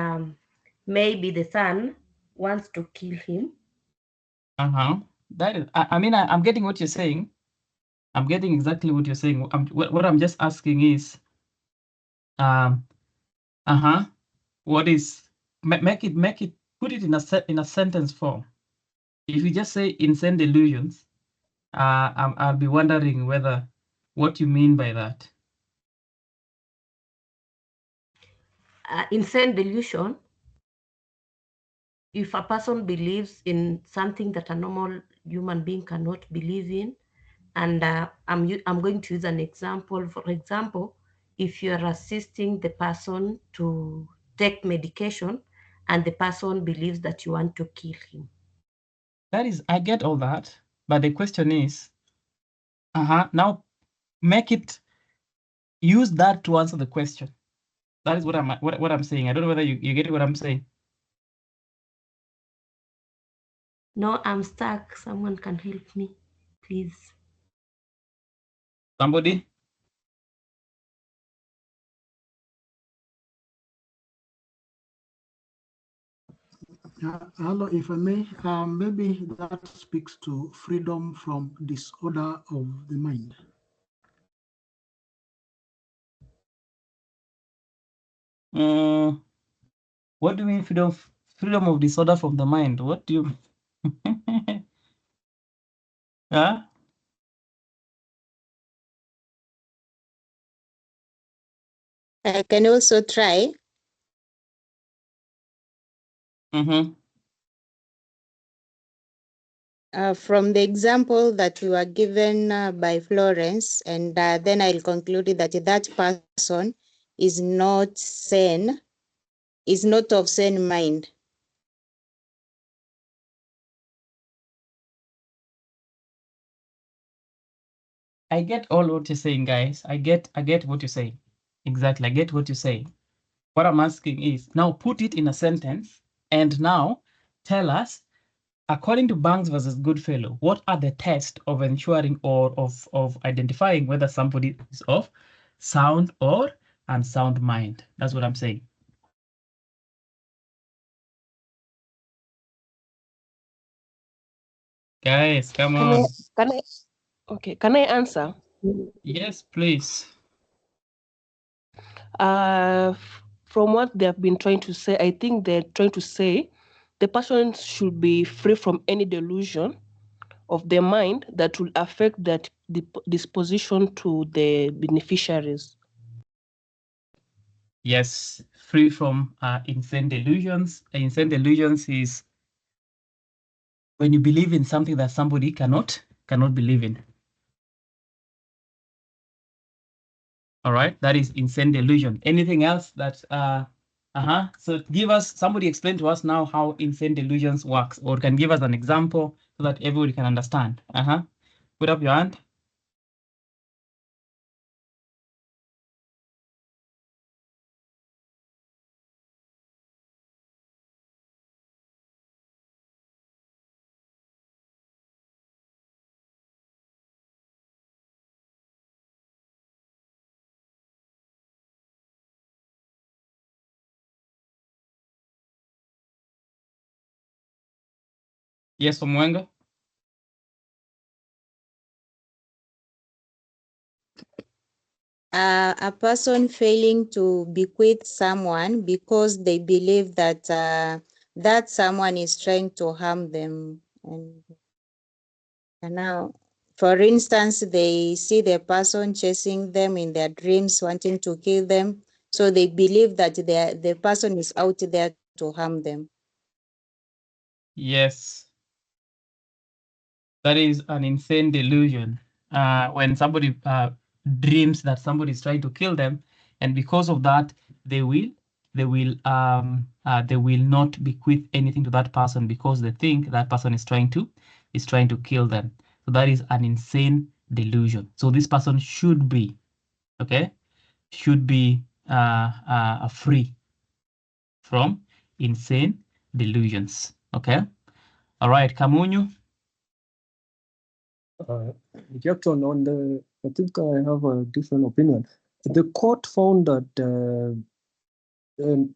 maybe the son wants to kill him. That is, I mean, I'm getting what you're saying. I'm getting exactly what you're saying. What I'm just asking is, what is make it put it in a sentence form. If you just say insane delusions, I'll be wondering whether what you mean by that. Insane delusion. If a person believes in something that a normal human being cannot believe in, and I'm going to use an example. For example, if you are assisting the person to take medication and the person believes that you want to kill him. That is, I get all that, but the question is, now use that to answer the question. That is what I'm saying. I don't know whether you get what I'm saying. No, I'm stuck. Someone can help me, please. Somebody? Hello, if I may, maybe that speaks to freedom from disorder of the mind. What do you mean freedom of disorder from the mind? What do you huh? I can also try. From the example that we were given by Florence, and then I'll conclude that that person is not sane, is not of sane mind. I get all what you're saying, guys. I get what you're saying. Exactly, I get what you're saying. What I'm asking is, now put it in a sentence, and now tell us, according to Banks versus Goodfellow, what are the tests of ensuring or of identifying whether somebody is of sound or unsound mind? That's what I'm saying. Guys, come on. Can I answer? Yes, please. From what they have been trying to say, I think they're trying to say the person should be free from any delusion of their mind that will affect that the disposition to the beneficiaries. Yes, free from insane delusions. Insane delusions is when you believe in something that somebody cannot believe in. All right, that is insane delusion. Anything else that so somebody explain to us now how insane delusions works, or can give us an example so that everybody can understand. Put up your hand. Yes, Omwenga. A person failing to bequeath someone because they believe that that someone is trying to harm them. And now, for instance, they see the person chasing them in their dreams, wanting to kill them. So they believe that the person is out there to harm them. Yes. That is an insane delusion. When somebody dreams that somebody is trying to kill them, and because of that, they will not bequeath anything to that person because they think that person is trying to kill them. So that is an insane delusion. So this person should be, okay, free from insane delusions. Okay. All right, Kamunyu. Jackson, I think I have a different opinion. The court found that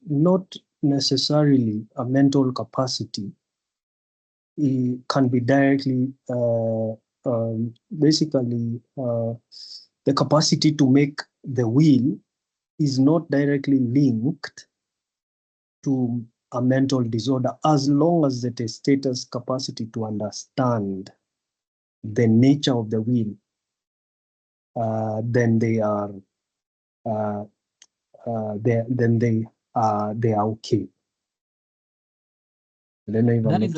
not necessarily a mental capacity can be directly, basically, the capacity to make the will is not directly linked to a mental disorder as long as the testator's capacity to understand the nature of the will, then they are okay. I don't know if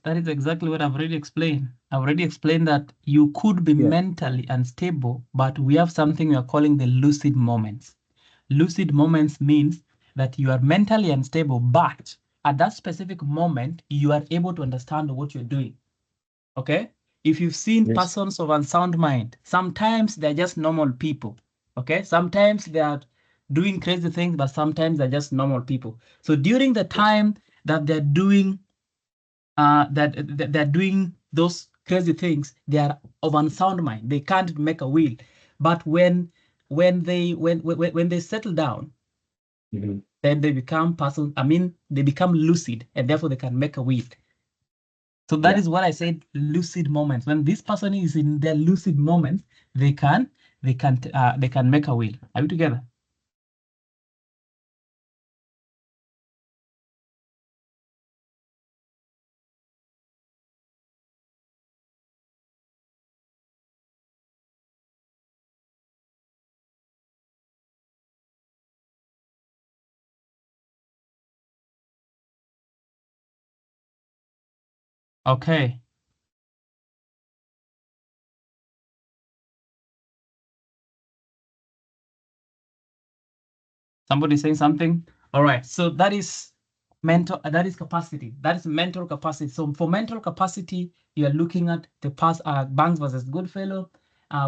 That is exactly what I've already explained. I've already explained that you could be mentally unstable, but we have something we are calling the lucid moments. Lucid moments means that you are mentally unstable, but at that specific moment, you are able to understand what you're doing. Okay? If you've seen persons of unsound mind, sometimes they're just normal people. Okay? Sometimes they are doing crazy things, but sometimes they're just normal people. So during the time that they're doing they're doing those crazy things, they are of unsound mind. They can't make a will. But when they settle down, then they become they become lucid, and therefore they can make a will. So that is what I said, lucid moments. When this person is in their lucid moments, they can make a will. Are we together? Okay. Somebody saying something? All right. So that is mental. That is capacity. That is mental capacity. So for mental capacity, you are looking at the past Banks versus Goodfellow,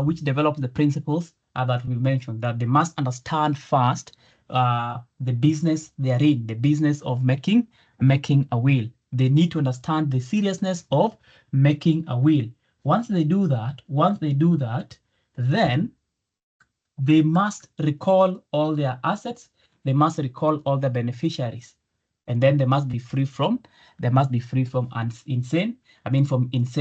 which developed the principles that we mentioned, that they must understand first the business they are in, the business of making a will. They need to understand the seriousness of making a will. Once they do that, then they must recall all their assets, they must recall all the beneficiaries, and then they must be free from insane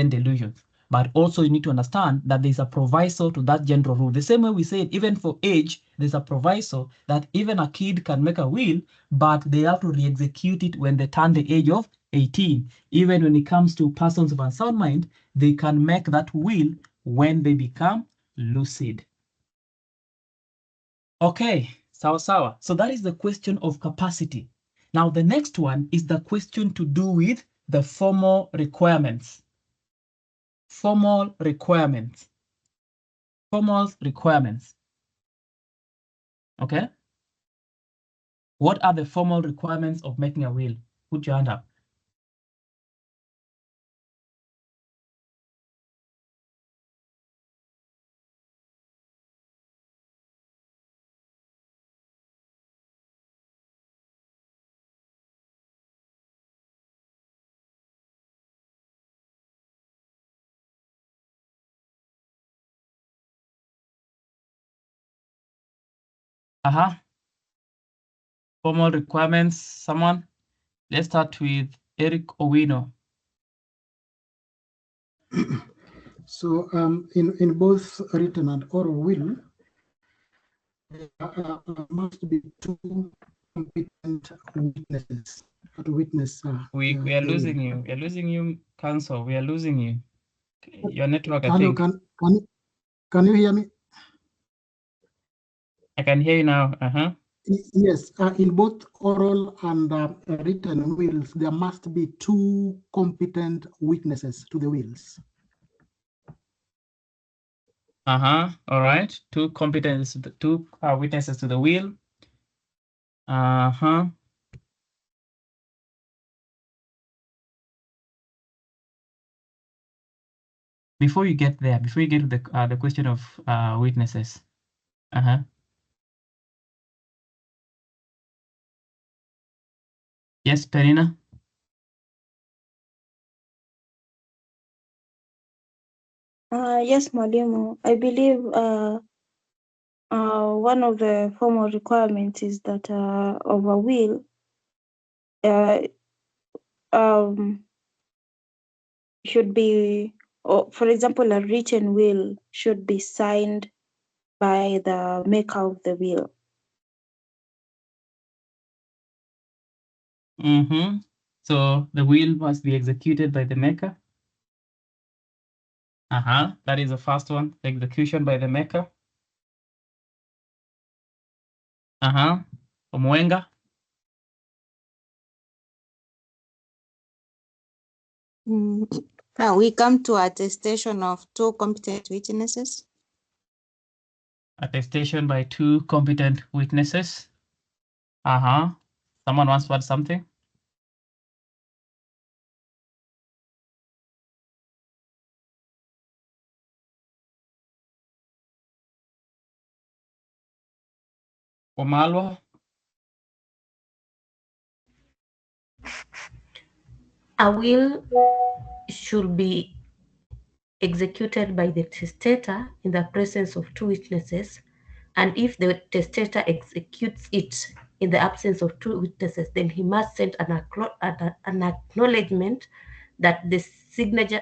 delusions. But also you need to understand that there's a proviso to that general rule. The same way we said, even for age, there's a proviso that even a kid can make a will, but they have to re-execute it when they turn the age of 18. Even when it comes to persons of unsound mind, they can make that will when they become lucid. Okay, sawa. So that is the question of capacity. Now the next one is the question to do with the formal requirements. Formal requirements. Okay. What are the formal requirements of making a will? Put your hand up. Formal requirements, someone? Let's start with Eric Owino. So in both written and oral will, there must be two competent witnesses to witness. We are losing you. We are losing you, Council. We are losing you. Your network, I Hello, think. Can you hear me? I can hear you now. Yes, in both oral and written wills, there must be two competent witnesses to the wills. All right. Two witnesses to the will. Before you get there, before you get to the question of witnesses. Yes, Perina. Yes, Mwalimu. I believe one of the formal requirements is that of a will should be, or for example, a written will should be signed by the maker of the will. So the will must be executed by the maker. That is the first one. Execution by the maker. Omwenga. Now we come to attestation of two competent witnesses. Attestation by two competent witnesses. Someone wants to add something? Omalwa? A will should be executed by the testator in the presence of two witnesses, and if the testator executes it in the absence of two witnesses, then he must send an acknowledgement that the signature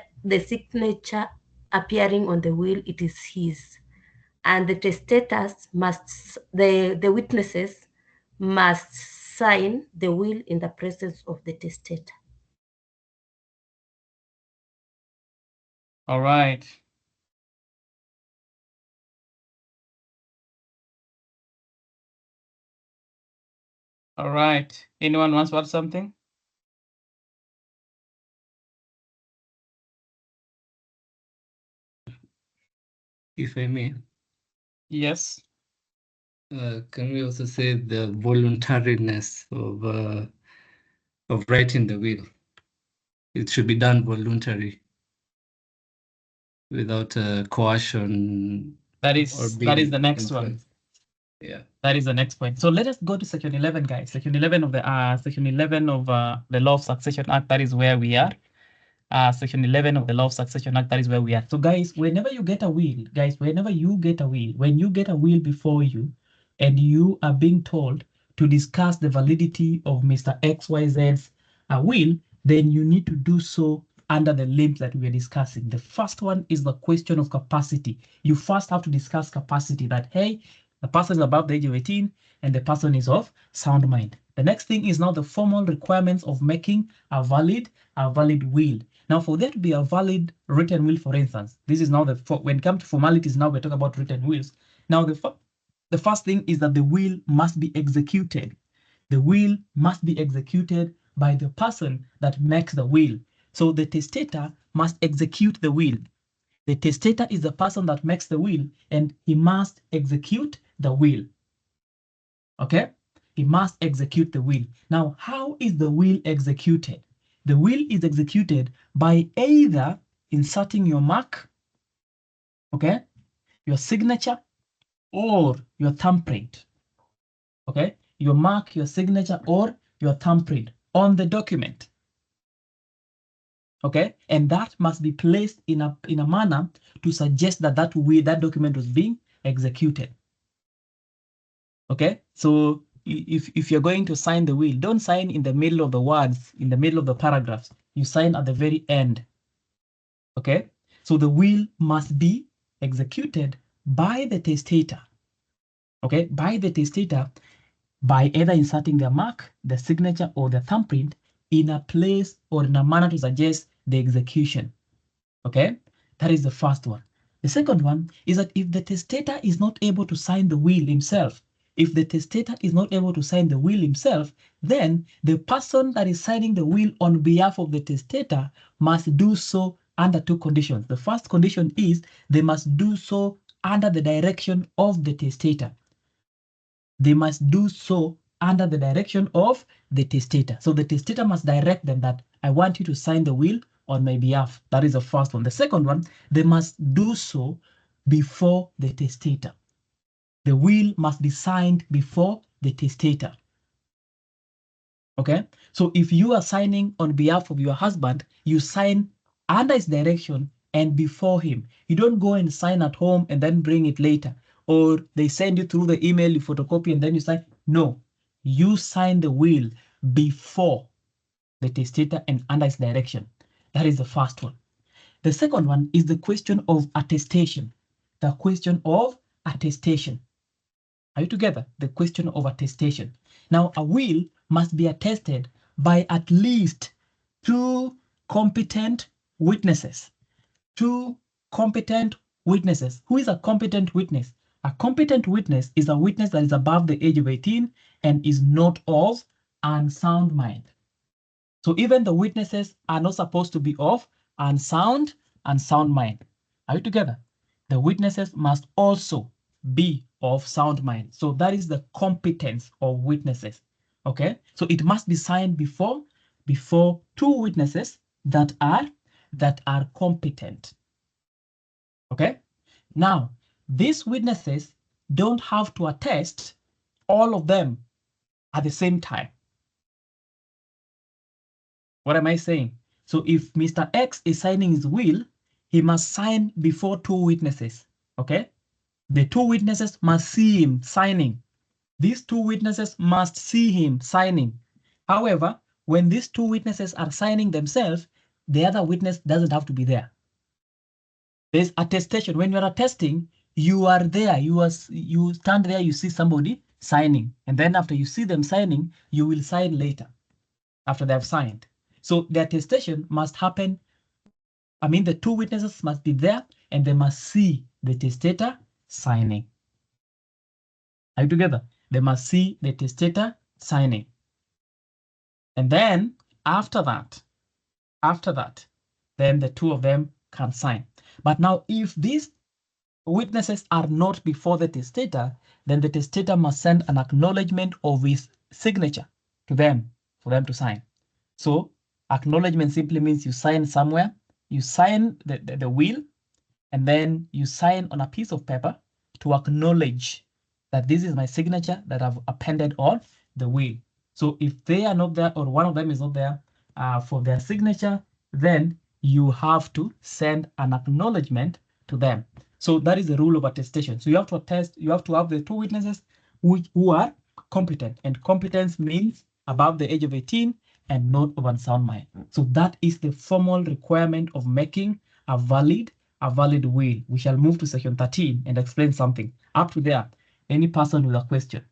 appearing on the will, it is his, and the testators must, the witnesses must sign the will in the presence of the testator. All right. All right. Anyone wants to add something? If I may. Yes. Can we also say the voluntariness of writing the will? It should be done voluntarily, without coercion. That is the next one. Yeah. That is the next point. So let us go to section 11, guys. Section 11 of the the Law of Succession Act. That is where we are. Section 11 of the Law of Succession Act. That is where we are. So, guys, whenever you get a will, when you get a will before you, and you are being told to discuss the validity of Mr. XYZ's will, then you need to do so under the limbs that we are discussing. The first one is the question of capacity. You first have to discuss capacity, that, hey, the person is above the age of 18 and the person is of sound mind. The next thing is now the formal requirements of making a valid will. Now, for there to be a valid written will, for instance, this is now when it comes to formalities, now we're talking about written wills. Now, the first thing is that the will must be executed. The will must be executed by the person that makes the will. So the testator must execute the will. The testator is the person that makes the will, and he must execute the will. Okay? He must execute the will. Now, how is the will executed? The will is executed by either inserting your mark, okay, your signature, or your thumbprint. Okay? Your mark, your signature, or your thumbprint on the document. Okay? And that must be placed in a manner to suggest that that document was being executed. Okay? So if you're going to sign the will, don't sign in the middle of the words, in the middle of the paragraphs. You sign at the very end. Okay? So the will must be executed by the testator. Okay? By the testator, by either inserting their mark, the signature, or the thumbprint in a place or in a manner to suggest the execution. Okay? That is the first one. The second one is that if the testator is not able to sign the will himself, if the testator is not able to sign the will himself, then the person that is signing the will on behalf of the testator must do so under two conditions. The first condition is they must do so under the direction of the testator. They must do so under the direction of the testator. So the testator must direct them that I want you to sign the will on my behalf. That is the first one. The second one, they must do so before the testator. The will must be signed before the testator. Okay, so if you are signing on behalf of your husband, you sign under his direction and before him. You don't go and sign at home and then bring it later, or they send you through the email, you photocopy and then you sign. No, you sign the will before the testator and under his direction. That is the first one. The second one is the question of attestation. The question of attestation. Are you together? The question of attestation. Now, a will must be attested by at least two competent witnesses. Two competent witnesses. Who is a competent witness? A competent witness is a witness that is above the age of 18 and is not of unsound mind. So even the witnesses are not supposed to be of unsound mind. Are you together? The witnesses must also be of sound mind. So that is the competence of witnesses. Okay, so it must be signed before two witnesses that are competent. Okay, now these witnesses don't have to attest all of them at the same time. What am I saying? So if Mr. X is signing his will, he must sign before two witnesses. Okay, the two witnesses must see him signing. These two witnesses must see him signing. However, when these two witnesses are signing themselves, the other witness doesn't have to be there. There's attestation. When you're attesting, you are there. You stand there, you see somebody signing. And then after you see them signing, you will sign later after they have signed. So the attestation must happen. I mean, the two witnesses must be there and they must see the testator signing. Are you together? They must see the testator signing. And then after that, then the two of them can sign. But now if these witnesses are not before the testator, then the testator must send an acknowledgement of his signature to them for them to sign. So acknowledgement simply means you sign somewhere, you sign the will, and then you sign on a piece of paper to acknowledge that this is my signature that I've appended on the will. So if they are not there or one of them is not there for their signature, then you have to send an acknowledgement to them. So that is the rule of attestation. So you have to attest, you have to have the two witnesses who are competent, and competence means above the age of 18 and not of unsound mind. So that is the formal requirement of making a valid will. We shall move to section 13 and explain something. Up to there, any person with a question?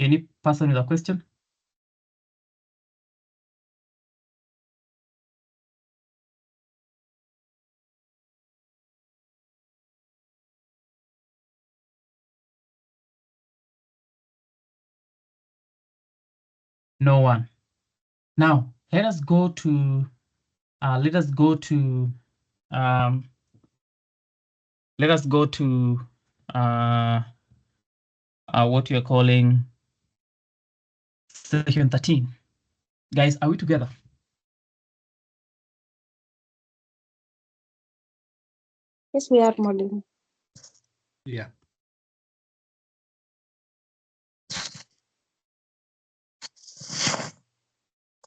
Any person with a question? No one. Now let us go to what you're calling section 13. Guys, are we together? Yes, we are, Molly. Yeah.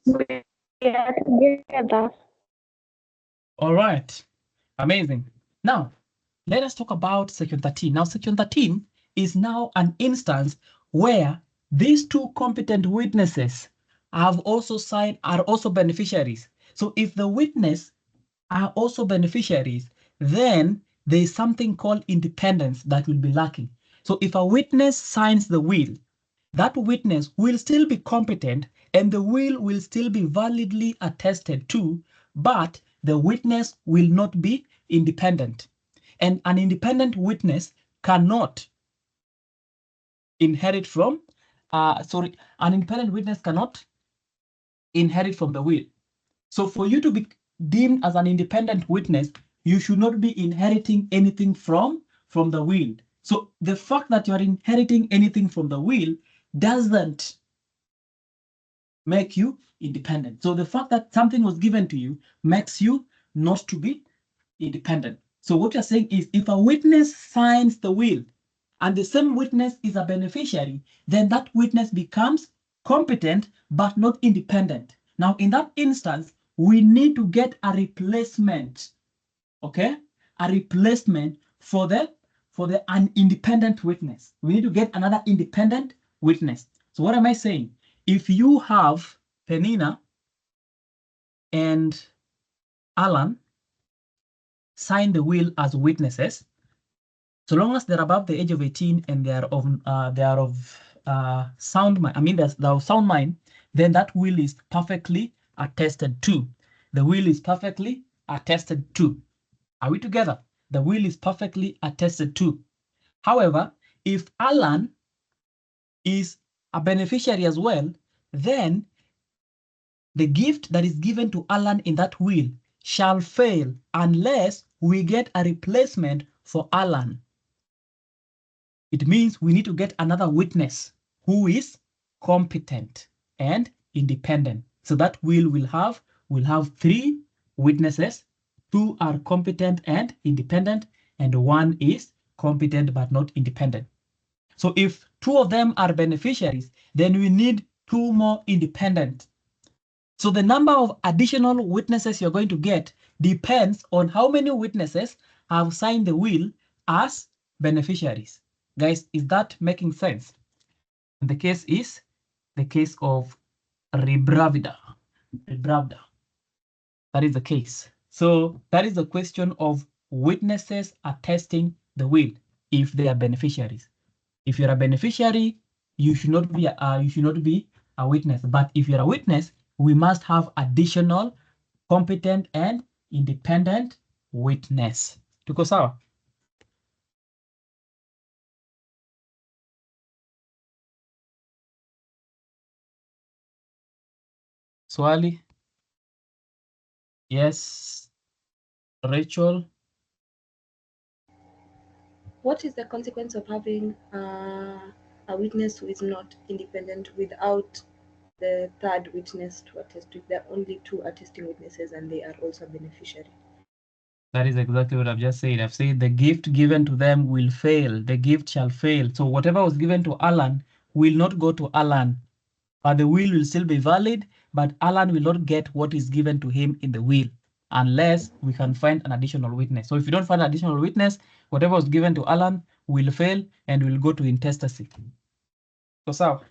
We are together. All right, amazing. Now, let us talk about section 13. Now, section 13 is now an instance where these two competent witnesses have also signed, are also beneficiaries. So if the witness are also beneficiaries, then there is something called independence that will be lacking. So if a witness signs the will, that witness will still be competent and the will still be validly attested to, but the witness will not be independent. And an independent witness cannot inherit from, an independent witness cannot inherit from the will. So for you to be deemed as an independent witness, you should not be inheriting anything from the will. So the fact that you are inheriting anything from the will doesn't make you independent. So the fact that something was given to you makes you not to be independent. So what you're saying is if a witness signs the will and the same witness is a beneficiary, then that witness becomes competent but not independent. Now, in that instance, we need to get a replacement, okay? A replacement for the an independent witness. We need to get another independent witness. So what am I saying? If you have Penina and Alan sign the will as witnesses, so long as they're above the age of 18 and they are of sound mind, I mean, they're of sound mind, then that will is perfectly attested to. The will is perfectly attested to. Are we together? The will is perfectly attested to. However, if Alan is a beneficiary as well, then the gift that is given to Alan in that will shall fail unless we get a replacement for Alan. It means we need to get another witness who is competent and independent. So that will have 3 witnesses. 2 are competent and independent, and 1 is competent but not independent. So if 2 of them are beneficiaries, then we need 2 more independent. So the number of additional witnesses you're going to get depends on how many witnesses have signed the will as beneficiaries. Guys, is that making sense? And the case is the case of Rebravida. That is the case. So that is the question of witnesses attesting the will if they are beneficiaries. If you're a beneficiary, you should not be a witness. But if you're a witness, we must have additional competent and independent witness. Tuko sawa? Swali? Yes. Rachel? What is the consequence of having a witness who is not independent without the third witness to attest to? There are only 2 attesting witnesses and they are also beneficiary. That is exactly what I've just said. I've said the gift given to them will fail. The gift shall fail. So whatever was given to Alan will not go to Alan. The will still be valid, but Alan will not get what is given to him in the will unless we can find an additional witness. So if you don't find an additional witness, whatever was given to Alan will fail and will go to intestacy. So,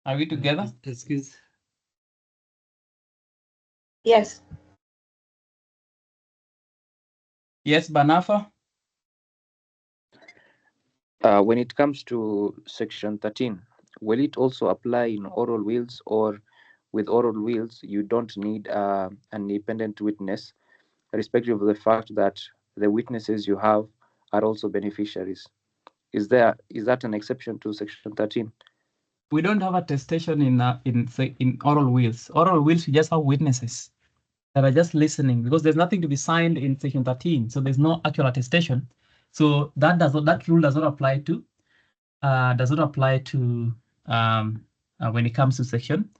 are we together? Excuse. Yes. Yes, Banafa? When it comes to section 13, will it also apply in oral wills, or with oral wills, you don't need an independent witness, irrespective of the fact that the witnesses you have are also beneficiaries? Is that an exception to section 13? We don't have attestation in oral wills. Oral wills, we just have witnesses that are just listening because there's nothing to be signed in section 13. So there's no actual attestation. So that rule does not apply to when it comes to section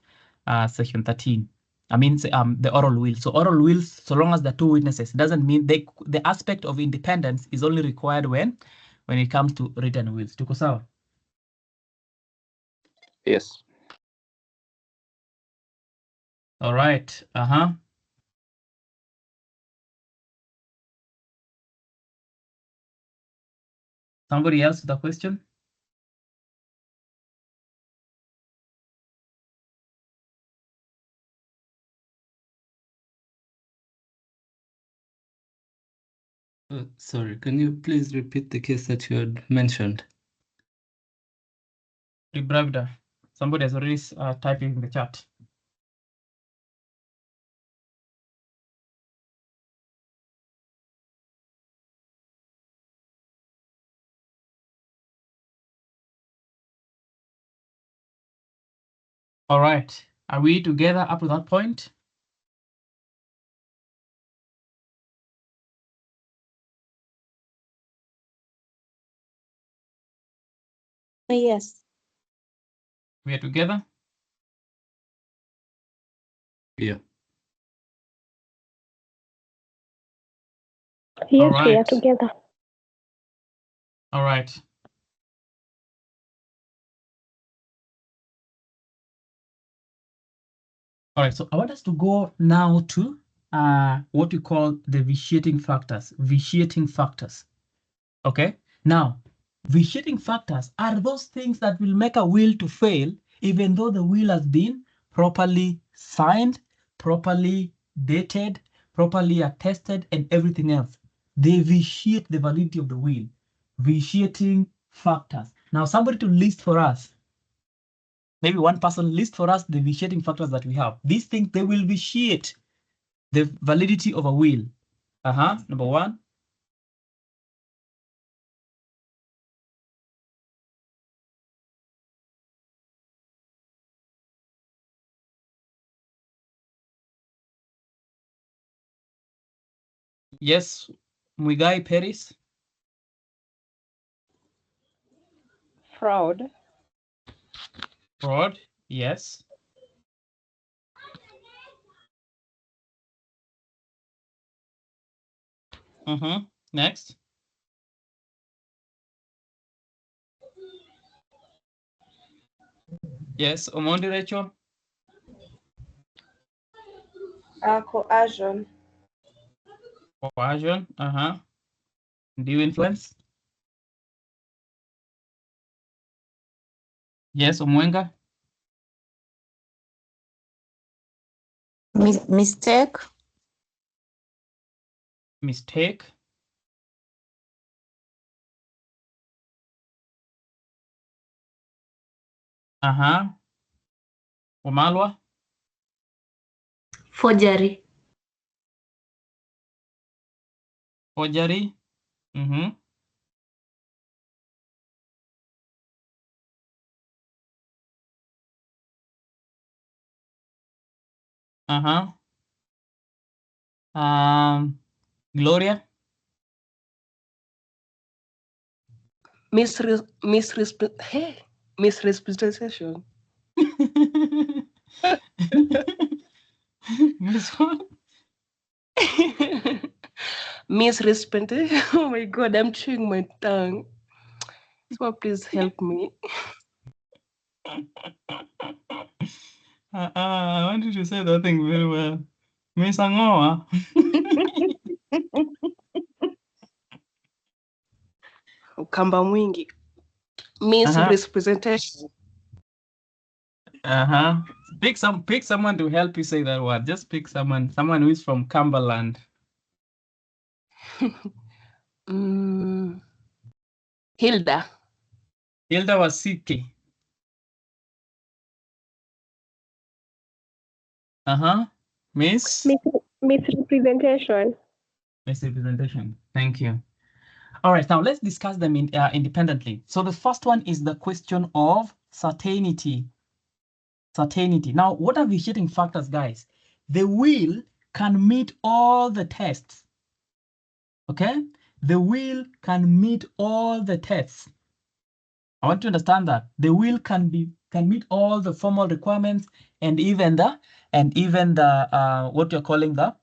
13. I mean the oral will. So oral wills, so long as there are 2 witnesses, doesn't mean the aspect of independence is only required when it comes to written wills. Tuko sawa? Yes. All right. Somebody else with a question? Sorry, can you please repeat the case that you had mentioned? Brother, somebody has already typing in the chat. All right, are we together up to that point? Yes. We are together? Yeah. Yes, All we are right. together. All right. All right, so I want us to go now to what we call the vitiating factors. Vitiating factors. Okay. Now, vitiating factors are those things that will make a will to fail, even though the will has been properly signed, properly dated, properly attested, and everything else. They vitiate the validity of the will. Vitiating factors. Now, somebody to list for us. Maybe one person list for us the vitiating factors that we have. These things, they will vitiate the validity of a will. Number one. Yes, Muigai Paris. Fraud. Fraud, yes. Next. Yes, Omondi Rachel. Coercion. Coercion, Undue influence. Yes, Omwenga. Mistake. Mistake. Omalwa. Forgery. Forgery. Gloria. Misrepresentation. Miss what? Misrepresentation. Oh my God, I'm chewing my tongue. So please help me. I wanted to say that thing very well. Miss Angoa. Kamba mwingi. Misrepresentation. Pick someone to help you say that word. Just pick someone who is from Cumberland. Hilda. Hilda Wasiki. Miss? Misrepresentation. Misrepresentation. Thank you. All right, now let's discuss them independently. So the first one is the question of certainty. Certainty. Now, what are vitiating factors, guys? The will can meet all the tests. Okay? The will can meet all the tests. I want to understand that. The will can meet all the formal requirements and even the what you're calling the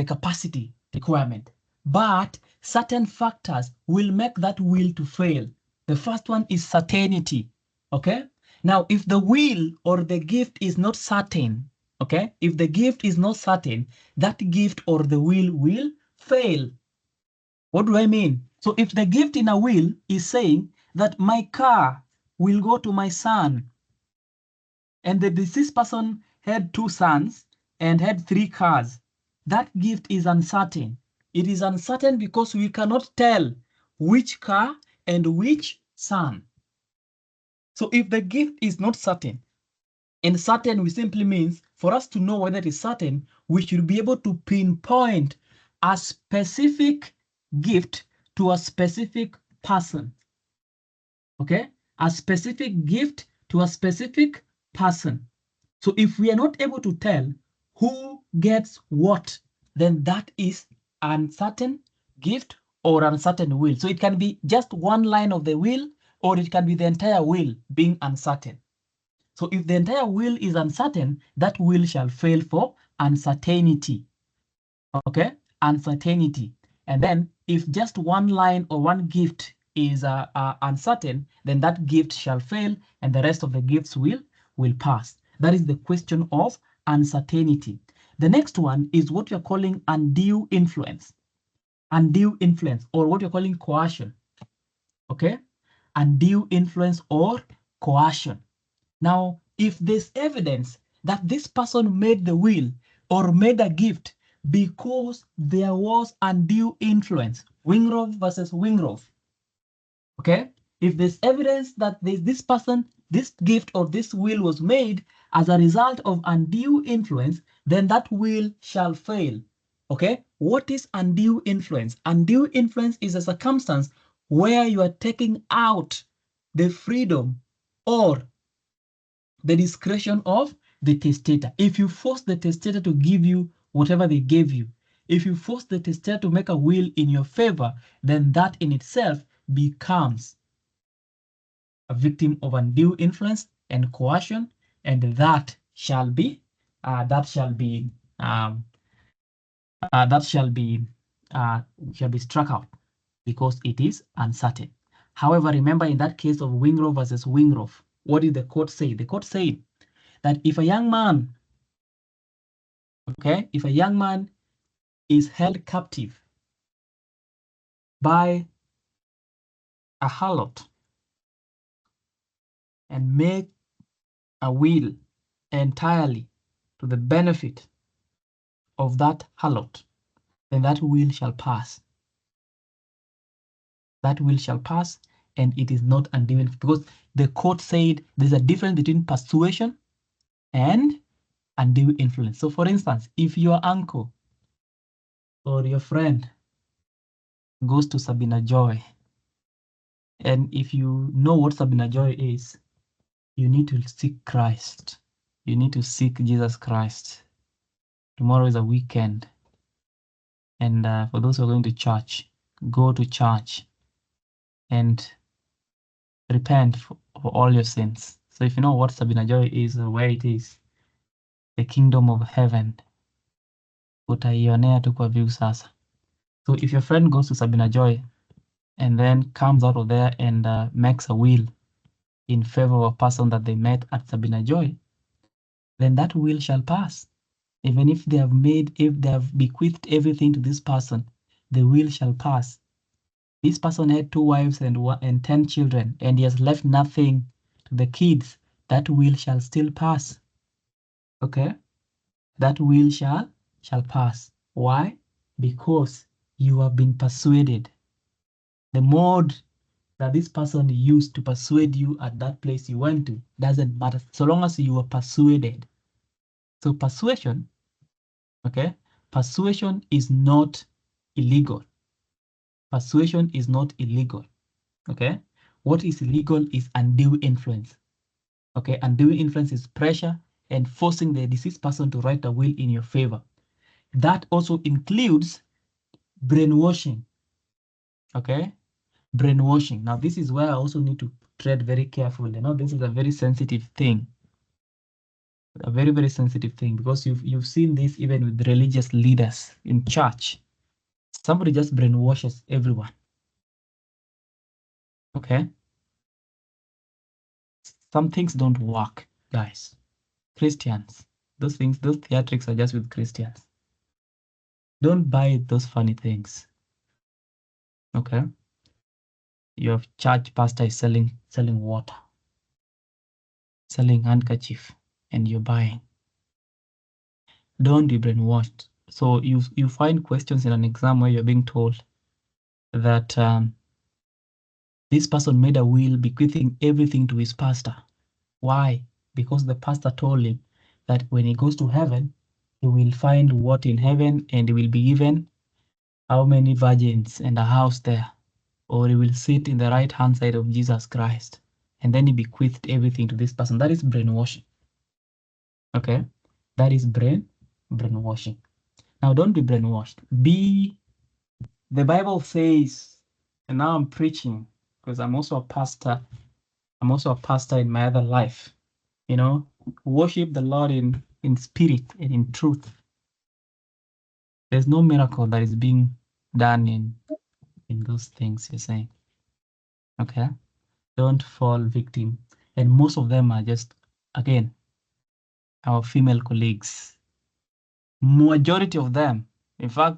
capacity requirement. But certain factors will make that will to fail. The first one is certainty. Okay? Now, if the will or the gift is not certain, okay? If the gift is not certain, that gift or the will fail. What do I mean? So if the gift in a will is saying that my car will go to my son, and the deceased person had 2 sons and had 3 cars, that gift is uncertain. It is uncertain because we cannot tell which car and which son. So if the gift is not certain, and certain we simply means for us to know whether it is certain, we should be able to pinpoint a specific gift to a specific person. Okay? A specific gift to a specific person. So if we are not able to tell who gets what, then that is uncertain gift or uncertain will. So it can be just one line of the will, or it can be the entire will being uncertain. So if the entire will is uncertain, that will shall fail for uncertainty. Okay, uncertainty. And then if just one line or one gift is uncertain, then that gift shall fail and the rest of the gifts will pass. That is the question of uncertainty. The next one is what you're calling undue influence. Undue influence, or what you're calling coercion. Okay, undue influence or coercion. Now, if there's evidence that this person made the will or made a gift because there was undue influence, Wingrove versus Wingrove, okay? If there's evidence that this person, this gift or this will was made as a result of undue influence, then that will shall fail, okay? What is undue influence? Undue influence is a circumstance where you are taking out the freedom or the discretion of the testator. If you force the testator to give you whatever they gave you, if you force the testator to make a will in your favor, then that in itself becomes a victim of undue influence and coercion, and that shall be struck out because it is uncertain. However, remember in that case of Wingrove versus Wingrove, what did the court say? The court said that if a young man, okay, if a young man is held captive by a harlot and make a will entirely to the benefit of that harlot, then that will shall pass. That will shall pass, and it is not undue, because the court said there's a difference between persuasion and undue influence. So for instance, if your uncle or your friend goes to Sabina Joy, and if you know what Sabina Joy is, you need to seek Christ. You need to seek Jesus Christ. Tomorrow is a weekend. And for those who are going to church, go to church and repent for all your sins. So if you know what Sabina Joy is or where it is, the kingdom of heaven, utaionea tu kwa view sasa. So if your friend goes to Sabina Joy and then comes out of there and makes a will in favor of a person that they met at Sabina Joy, then that will shall pass. Even if they have bequeathed everything to this person, the will shall pass. This person had 2 wives and 10 children, and he has left nothing to the kids. That will shall still pass. Okay? That will shall pass. Why? Because you have been persuaded. The mode that this person used to persuade you at that place you went to doesn't matter, so long as you are persuaded. So persuasion, okay? Persuasion is not illegal. Persuasion is not illegal, okay? What is illegal is undue influence, okay? Undue influence is pressure and forcing the deceased person to write a will in your favor. That also includes brainwashing, okay? Brainwashing. Now, this is where I also need to tread very carefully. Now, this is a very sensitive thing. A very, very sensitive thing, because you've seen this even with religious leaders in church. Somebody just brainwashes everyone. Okay? Some things don't work, guys. Christians, those theatrics are just with Christians. Don't buy those funny things. Okay? Your church pastor is selling water, selling handkerchief, and you're buying. Don't be brainwashed. So you find questions in an exam where you're being told that this person made a will bequeathing everything to his pastor. Why? Because the pastor told him that when he goes to heaven, he will find what in heaven, and he will be given how many virgins and a house there, or he will sit in the right hand side of Jesus Christ. And then he bequeathed everything to this person. That is brainwashing. Okay? That is brainwashing. Now, don't be brainwashed. The Bible says, and now I'm preaching because I'm also a pastor. I'm also a pastor in my other life. You know, worship the Lord in spirit and in truth. There's no miracle that is being done in those things you're saying. Okay? Don't fall victim. And most of them are just, again, our female colleagues. Majority of them. In fact,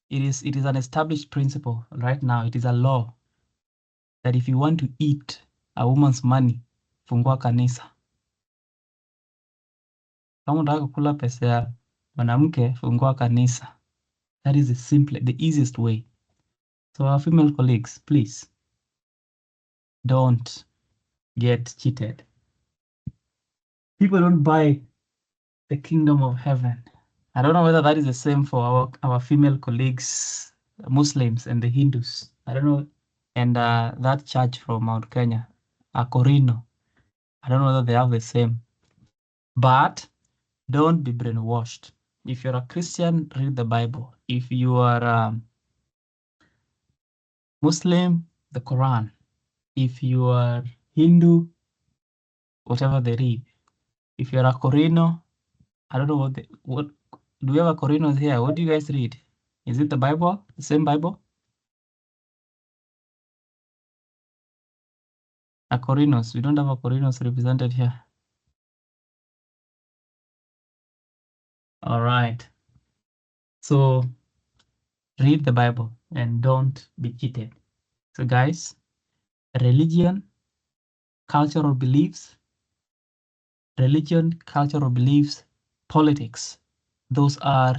it is an established principle right now. It is a law that if you want to eat a woman's money, fungua kanisa. Kama unataka kukula pesa ya mwanamke, fungua kanisa. That is the easiest way. So our female colleagues, please don't get cheated. People don't buy the kingdom of heaven. I don't know whether that is the same for our female colleagues, Muslims and the Hindus. I don't know. And that church from Mount Kenya, Akorino, I don't know whether they have the same. But don't be brainwashed. If you're a Christian, read the Bible. If you are Muslim, the Quran. If you are Hindu, whatever they read. If you're a Corino, I don't know what do we have a Corinos here? What do you guys read? Is it the Bible? The same Bible? A Corinos. We don't have a Corinos represented here. All right. So read the Bible and don't be cheated. So guys, religion, cultural beliefs, politics. Those are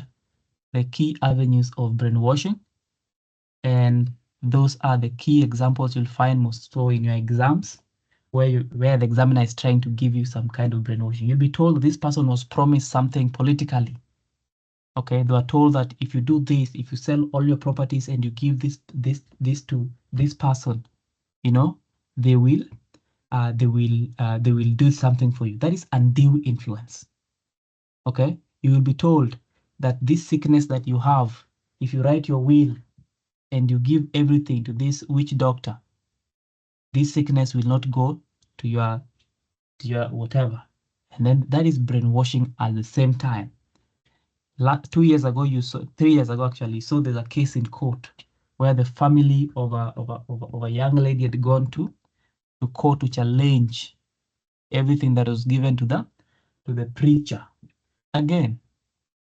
the key avenues of brainwashing. And those are the key examples you'll find most so in your exams, where the examiner is trying to give you some kind of brainwashing. You'll be told this person was promised something politically. Okay, they are told that if you do this, if you sell all your properties and you give this to this person, you know, they will do something for you. That is undue influence. Okay, you will be told that this sickness that you have, if you write your will and you give everything to this witch doctor, this sickness will not go to your whatever. And then that is brainwashing at the same time. 3 years ago, actually, so there's a case in court where the family of a young lady had gone to court to challenge everything that was given to the preacher. Again,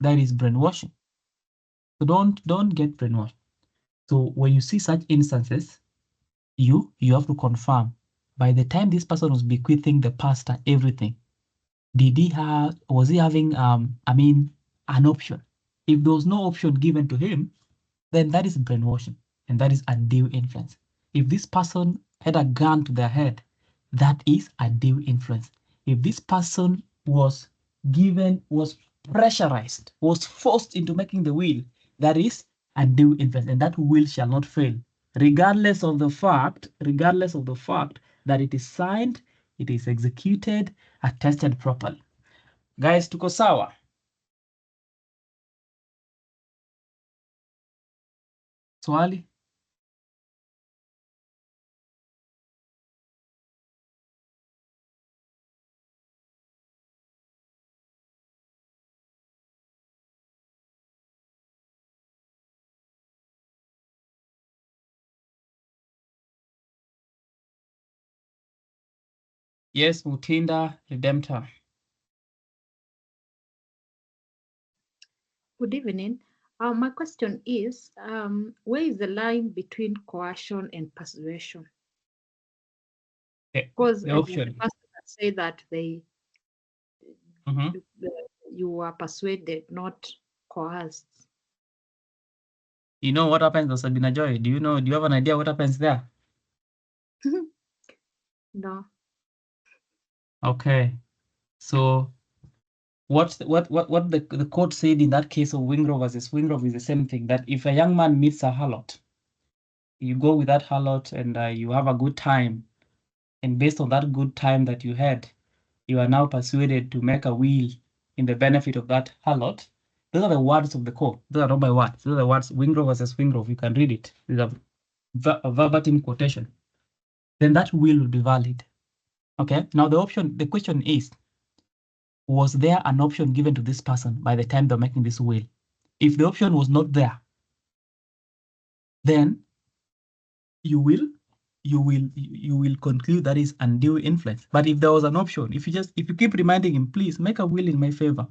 that is brainwashing. So don't get brainwashed. So when you see such instances, you have to confirm. By the time this person was bequeathing the pastor everything, was he having an option? If there was no option given to him, then that is brainwashing and that is undue influence. If this person had a gun to their head, that is undue influence. If this person was pressurized, was forced into making the will, that is undue influence, and that will shall not fail, regardless of the fact that it is signed, it is executed, attested properly. Guys, tuko sawa? Swali? Yes, Mutinda Redemptor. Good evening. My question is, where is the line between coercion and persuasion? Because the option. the person that say that you are persuaded, not coerced. You know what happens, Sabina Joy? Do you have an idea what happens there? No. Okay. So what the court said in that case of Wingrove versus Wingrove is the same thing, that if a young man meets a harlot, you go with that harlot and you have a good time. And based on that good time that you had, you are now persuaded to make a will in the benefit of that harlot. Those are the words of the court. Those are not my words. Those are the words, Wingrove versus Wingrove. You can read it. It's a verbatim quotation. Then that will be valid. Okay. Now the question is, was there an option given to this person by the time they're making this will? If the option was not there, then you will conclude that is undue influence. But if there was an option, if you keep reminding him, please make a will in my favor,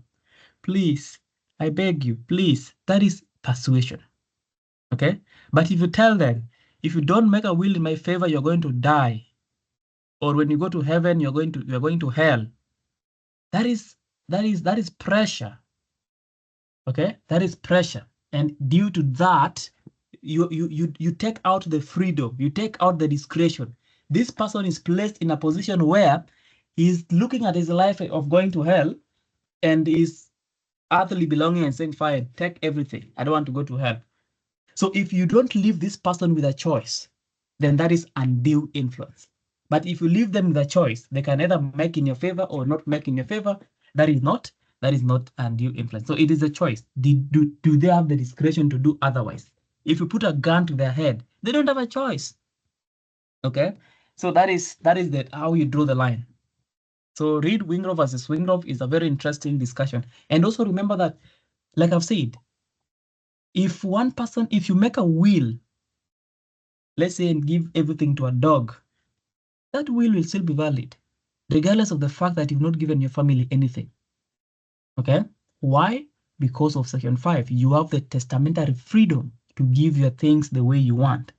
please, I beg you, please, that is persuasion. Okay. But if you tell them, if you don't make a will in my favor, you're going to die, or when you go to heaven, you're going to hell. That is pressure. Okay, that is pressure, and due to that, you take out the freedom, you take out the discretion. This person is placed in a position where he's looking at his life of going to hell, and is earthly belonging and saying, "Fine, take everything. I don't want to go to hell." So if you don't leave this person with a choice, then that is undue influence. But if you leave them with a choice, they can either make in your favor or not make in your favor. That is not undue influence. So it is a choice. Do they have the discretion to do otherwise? If you put a gun to their head, they don't have a choice. Okay, so that is how you draw the line. So read Wingrove versus Wingrove is a very interesting discussion. And also remember that, like I've said, if you make a will, let's say, and give everything to a dog, that will still be valid, regardless of the fact that you've not given your family anything. Okay? Why? Because of Section 5. You have the testamentary freedom to give your things the way you want.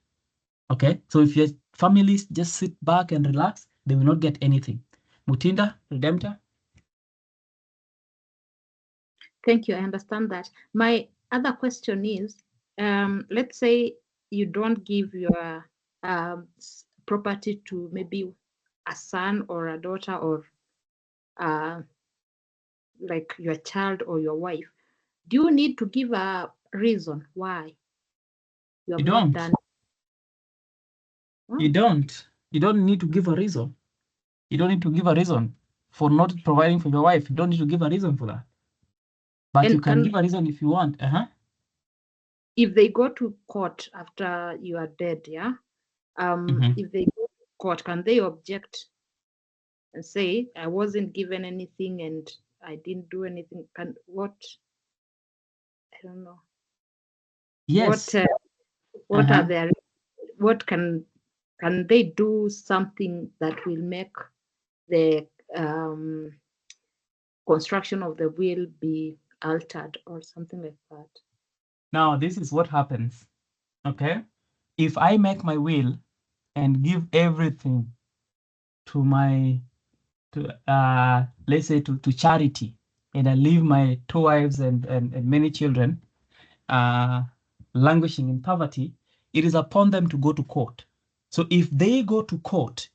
Okay? So if your families just sit back and relax, they will not get anything. Mutinda, Redemptor? Thank you. I understand that. My other question is, let's say you don't give your property to maybe a son or a daughter, or like your child or your wife. Do you need to give a reason why you have not done? You don't. You don't need to give a reason. You don't need to give a reason for not providing for your wife. You don't need to give a reason for that. But you can give a reason if you want. If they go to court after you are dead, yeah? If they go to court, can they object and say, I wasn't given anything and I didn't do anything? I don't know. Yes. What are their, what can they do something that will make the construction of the will be altered or something like that? Now, this is what happens. Okay? If I make my will and give everything to let's say to charity, and I leave my 2 wives and many children languishing in poverty, it is upon them to go to court. So if they go to court,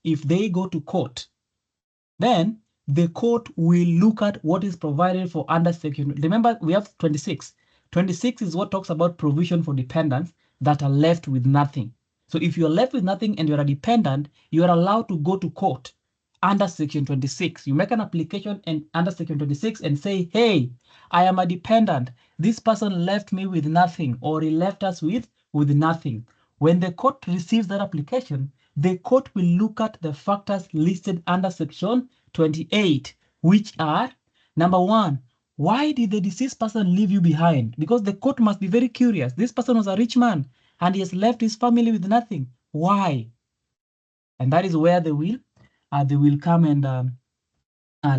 then the court will look at what is provided for under section. Remember, we have 26. 26 is what talks about provision for dependents that are left with nothing. So if you're left with nothing and you're a dependent, you are allowed to go to court under section 26. You make an application and under section 26 and say, hey, I am a dependent. This person left me with nothing, or he left us with nothing. When the court receives that application, the court will look at the factors listed under section 28, which are, number 1, why did the deceased person leave you behind? Because the court must be very curious. This person was a rich man and he has left his family with nothing. Why? And that is where they will come and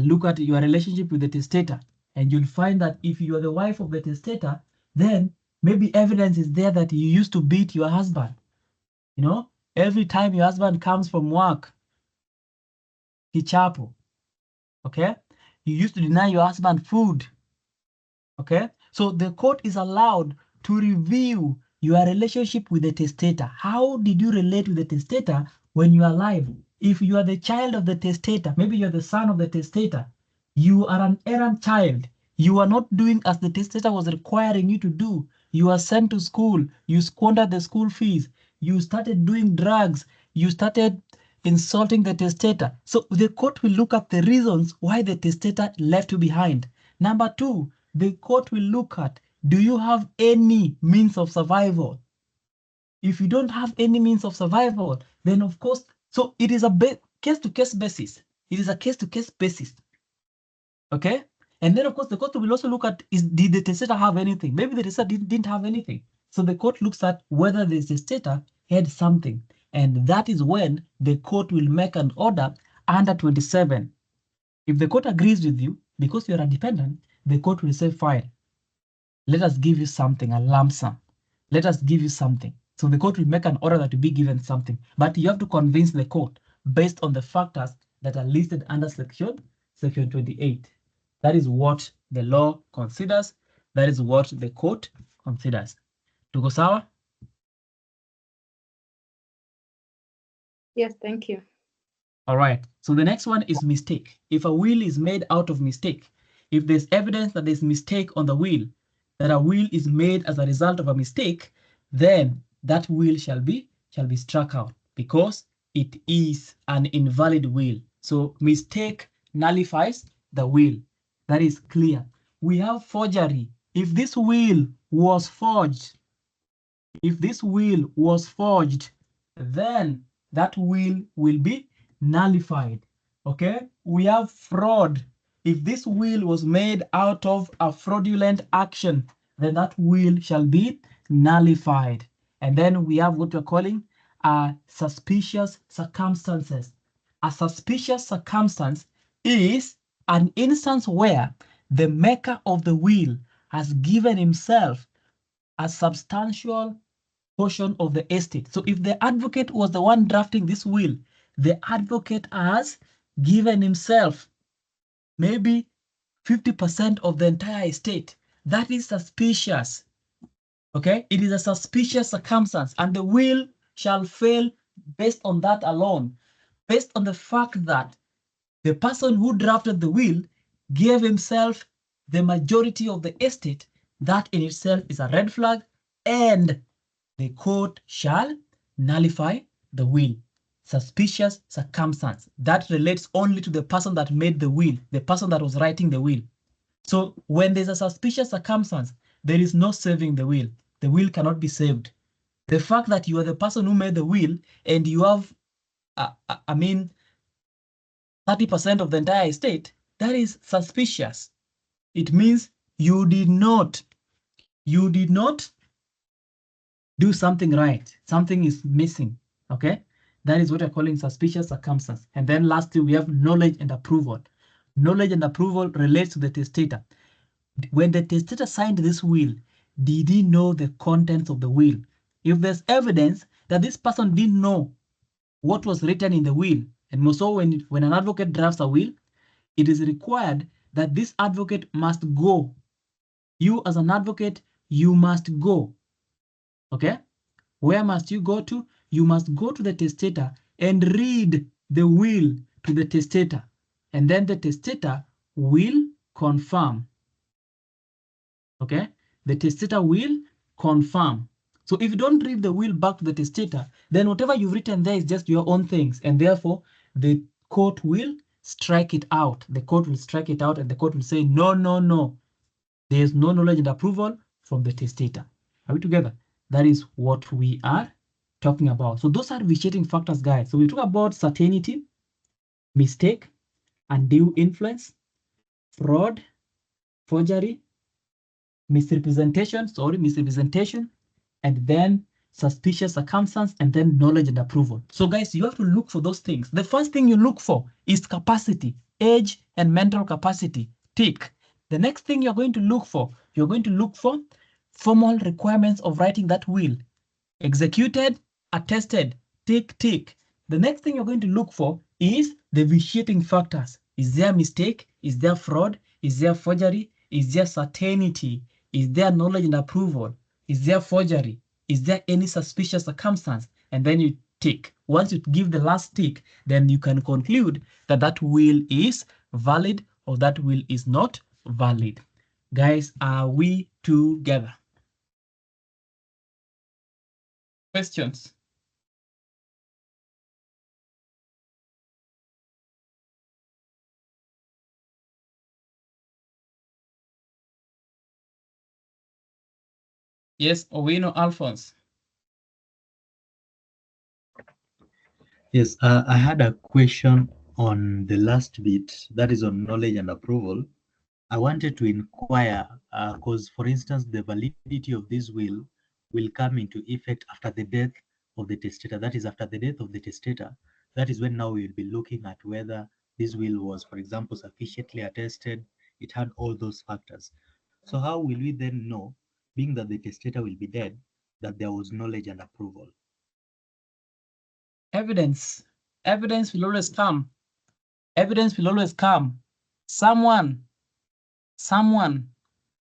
look at your relationship with the testator. And you'll find that if you are the wife of the testator, then maybe evidence is there that you used to beat your husband. You know, every time your husband comes from work, kichapo. Okay? You used to deny your husband food. Okay? So the court is allowed to review your relationship with the testator. How did you relate with the testator when you are alive? If you are the child of the testator, maybe you're the son of the testator, you are an errant child. You are not doing as the testator was requiring you to do. You are sent to school. You squandered the school fees. You started doing drugs. You started insulting the testator. So the court will look at the reasons why the testator left you behind. Number two, the court will look at, do you have any means of survival? If you don't have any means of survival, then of course, so it is a case-to-case basis. It is a case-to-case basis. Okay? And then of course, the court will also look at, did the testator have anything? Maybe the testator didn't have anything. So the court looks at whether the testator had something. And that is when the court will make an order under 27. If the court agrees with you, because you're a dependent, the court will say, fine, let us give you something, a lump sum. Let us give you something. So the court will make an order that to be given something. But you have to convince the court based on the factors that are listed under section 28. That is what the law considers. That is what the court considers. Tuko sawa? Yes, thank you. All right, so the next one is mistake. If a will is made out of mistake, if there's evidence that there's mistake on the will, that a will is made as a result of a mistake, then that will shall be struck out because it is an invalid will. So mistake nullifies the will. That is clear. We have forgery. If this will was forged, then that will be nullified. Okay, we have fraud. If this will was made out of a fraudulent action, then that will shall be nullified. And then we have what we're calling suspicious circumstances. A suspicious circumstance is an instance where the maker of the will has given himself a substantial portion of the estate. So if the advocate was the one drafting this will, the advocate has given himself maybe 50% of the entire estate. That is suspicious. Okay, it is a suspicious circumstance, and the will shall fail based on that alone, based on the fact that the person who drafted the will gave himself the majority of the estate. That in itself is a red flag, and the court shall nullify the will. Suspicious circumstance. That relates only to the person that made the will, the person that was writing the will. So when there's a suspicious circumstance, there is no saving the will. The will cannot be saved. The fact that you are the person who made the will and you have, 30% of the entire estate, that is suspicious. It means you did not do something right. Something is missing. Okay, that is what we're calling suspicious circumstance. And then lastly, we have knowledge and approval. Knowledge and approval relates to the testator. When the testator signed this will, did he know the contents of the will? If there's evidence that this person didn't know what was written in the will, and most so when an advocate drafts a will, it is required that this advocate must go. You as an advocate, you must go. Okay? Where must you go to? You must go to the testator and read the will to the testator. And then the testator will confirm. Okay? The testator will confirm. So if you don't read the will back to the testator, then whatever you've written there is just your own things. And therefore, the court will strike it out. The court will strike it out and the court will say, no, no, no. There is no knowledge and approval from the testator. Are we together? That is what we are talking about. So those are vitiating factors, guys. So we talk about certainty, mistake, undue influence, fraud, forgery, misrepresentation, and then suspicious circumstance, and then knowledge and approval. So guys, you have to look for those things. The first thing you look for is capacity, age and mental capacity, tick. The next thing you're going to look for, formal requirements of writing that will. Executed, attested, tick, tick. The next thing you're going to look for is the vitiating factors. Is there mistake? Is there fraud? Is there forgery? Is there certainty? Is there knowledge and approval? Is there forgery? Is there any suspicious circumstance? And then you tick. Once you give the last tick, then you can conclude that that will is valid or that will is not valid. Guys, are we together? Questions? Yes, Owino Alphonse. Yes, I had a question on the last bit, that is on knowledge and approval. I wanted to inquire, because for instance, the validity of this will come into effect after the death of the testator. That is after the death of the testator. That is when now we'll be looking at whether this will was, for example, sufficiently attested. It had all those factors. So how will we then know, being that the testator will be dead, that there was knowledge and approval? Evidence. Evidence will always come. Evidence will always come. Someone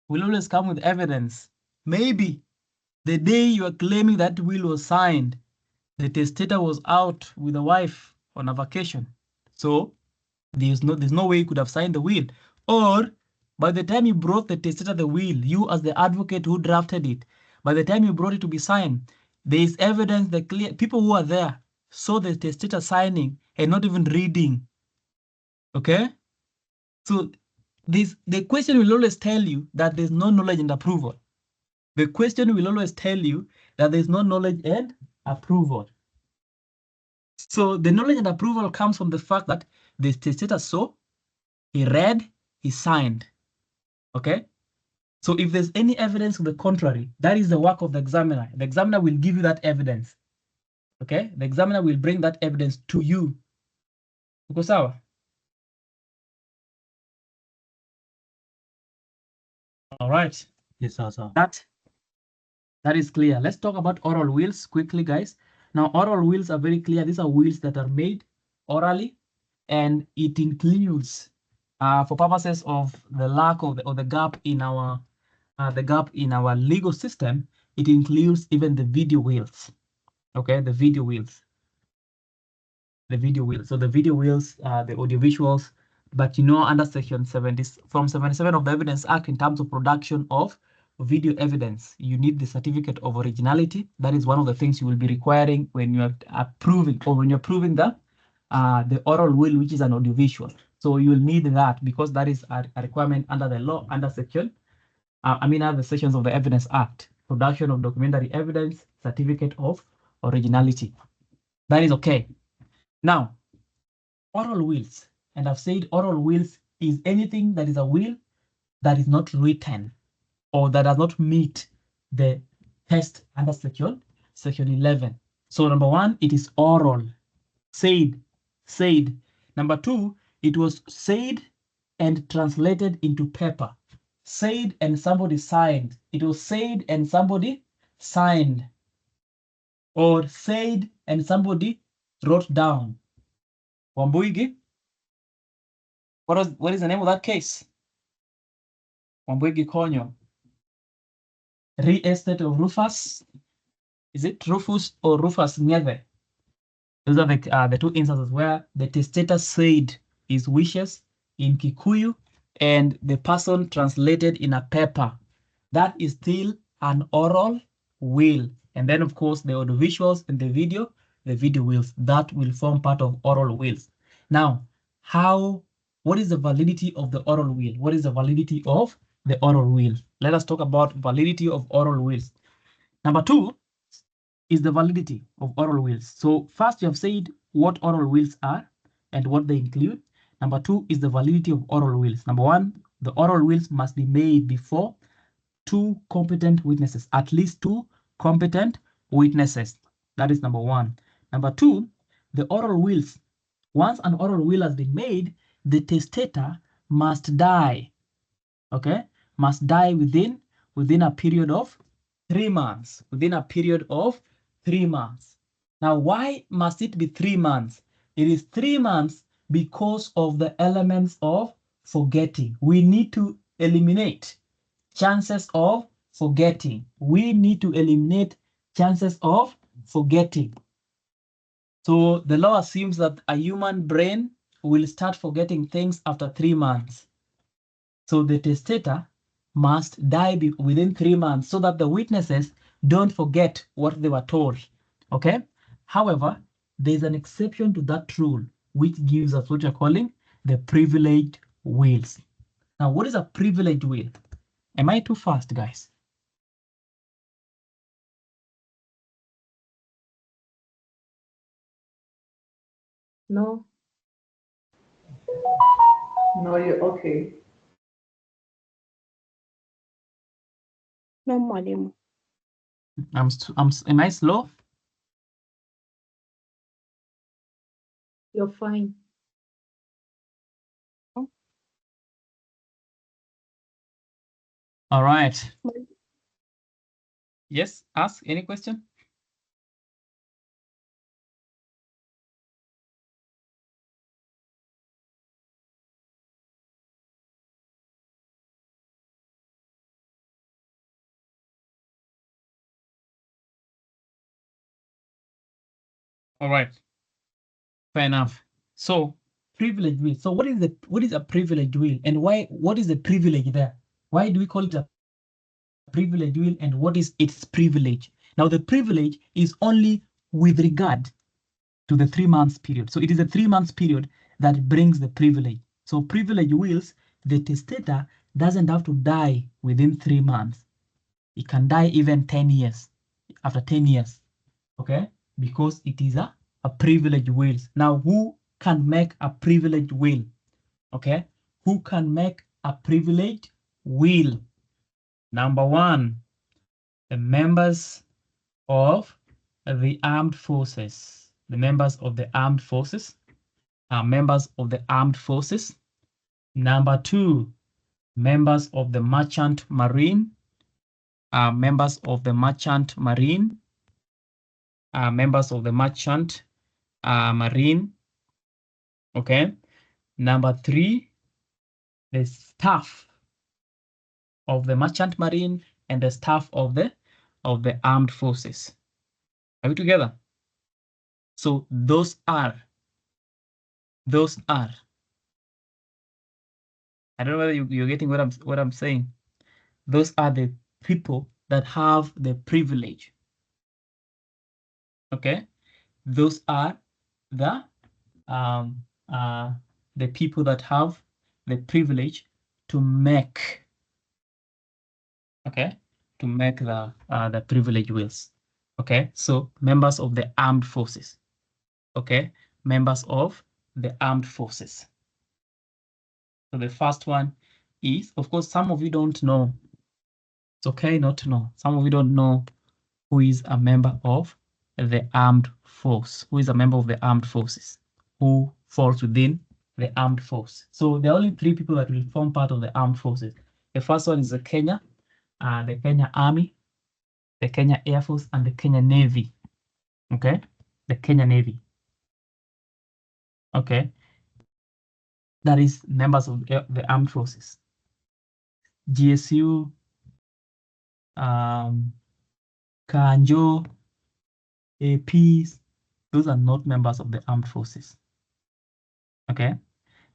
will always come with evidence. Maybe the day you are claiming that will was signed, the testator was out with a wife on a vacation. So there's no way you could have signed the will. Or by the time you brought the testator the will, you as the advocate who drafted it, by the time you brought it to be signed, there is evidence that clear people who are there saw the testator signing and not even reading. Okay? So the question will always tell you that there's no knowledge and approval. The question will always tell you that there's no knowledge and approval. So the knowledge and approval comes from the fact that the testator saw, he read, he signed. Okay? So if there's any evidence to the contrary, that is the work of the examiner. The examiner will give you that evidence. Okay? The examiner will bring that evidence to you. Uko sawa? All right. Yes, sir. That is clear. Let's talk about oral wills quickly, guys. Now, oral wills are very clear. These are wills that are made orally, and it includes, for purposes of the lack of the gap in our legal system, it includes even the video wills. Okay, the video wills. So the video wills, the audio visuals, but under section 70 from 77 of the Evidence Act, in terms of production of video evidence, you need the certificate of originality. That is one of the things you will be requiring when you are approving or when you're proving the oral will, which is an audiovisual. So you will need that because that is a requirement under the law, under section, other sections of the Evidence Act. Production of documentary evidence, certificate of originality. That is okay. Now, oral wills, and I've said oral wills is anything that is a will that is not written or that does not meet the test under section 11. So number one, it is oral, said. Number two, it was said and translated into paper. Said and somebody signed. It was said and somebody signed. Or said and somebody wrote down. Wambuigi, what is the name of that case? Wambuigi Konyo. Re-estate of Rufus. Is it Rufus or Rufus Ngeve? Those are the two instances where the testator said his wishes in Kikuyu and the person translated in a paper. That is still an oral will. And then, of course, the audio visuals and the video wills, that will form part of oral wills. Now, what is the validity of the oral will? What is the validity of the oral will? Let us talk about validity of oral wills. Number two is the validity of oral wills. So first, you have said what oral wills are and what they include. Number two is the validity of oral wills. Number one, the oral wills must be made before two competent witnesses, at least two competent witnesses. That is number one. Number two, the oral wills. Once an oral will has been made, the testator must die. Okay, must die within a period of 3 months. Within a period of 3 months. Now, why must it be 3 months? It is 3 months because of the elements of forgetting. We need to eliminate chances of forgetting. We need to eliminate chances of forgetting. So the law assumes that a human brain will start forgetting things after 3 months. So the testator must die within 3 months so that the witnesses don't forget what they were told. Okay? However, there's an exception to that rule, which gives us what you're calling the privileged wills. Now, what is a privileged will? Am I too fast, guys? No. No, you're okay. No, mwalimu. Am I slow? You're fine. All right. Yes, ask any question? All right. Fair enough. So privilege will. So what is a privilege will, and why? What is the privilege there? Why do we call it a privilege will, and what is its privilege? Now the privilege is only with regard to the 3 months period. So it is a 3 months period that brings the privilege. So privilege wills, the testator doesn't have to die within 3 months. It can die even 10 years, after 10 years, okay? Because it is a privilege will. Now, who can make a privilege will? Okay, who can make a privilege will? Number one, the members of the armed forces. The members of the armed forces are members of the armed forces. Number two, members of the merchant marine are members of the merchant marine. Members of the merchant marine. Okay. Number three, the staff of the merchant marine and the staff of the armed forces. Are we together? So those are. I don't know whether you're getting what I'm saying. Those are the people that have the privilege. Okay, those are the people that have the privilege to make. Okay, to make the privilege wills. Okay, so members of the armed forces. Okay, members of the armed forces. So the first one is, of course, some of you don't know. It's okay not to know. Some of you don't know who is a member of the armed force. Who is a member of the armed forces? Who falls within the armed force? So there are only 3 people that will form part of the armed forces. The first one is the Kenya Army, the Kenya Air Force, and the Kenya Navy. Okay, the Kenya Navy. Okay, that is members of the armed forces. GSU, Kanjo, APs, those are not members of the armed forces. Okay,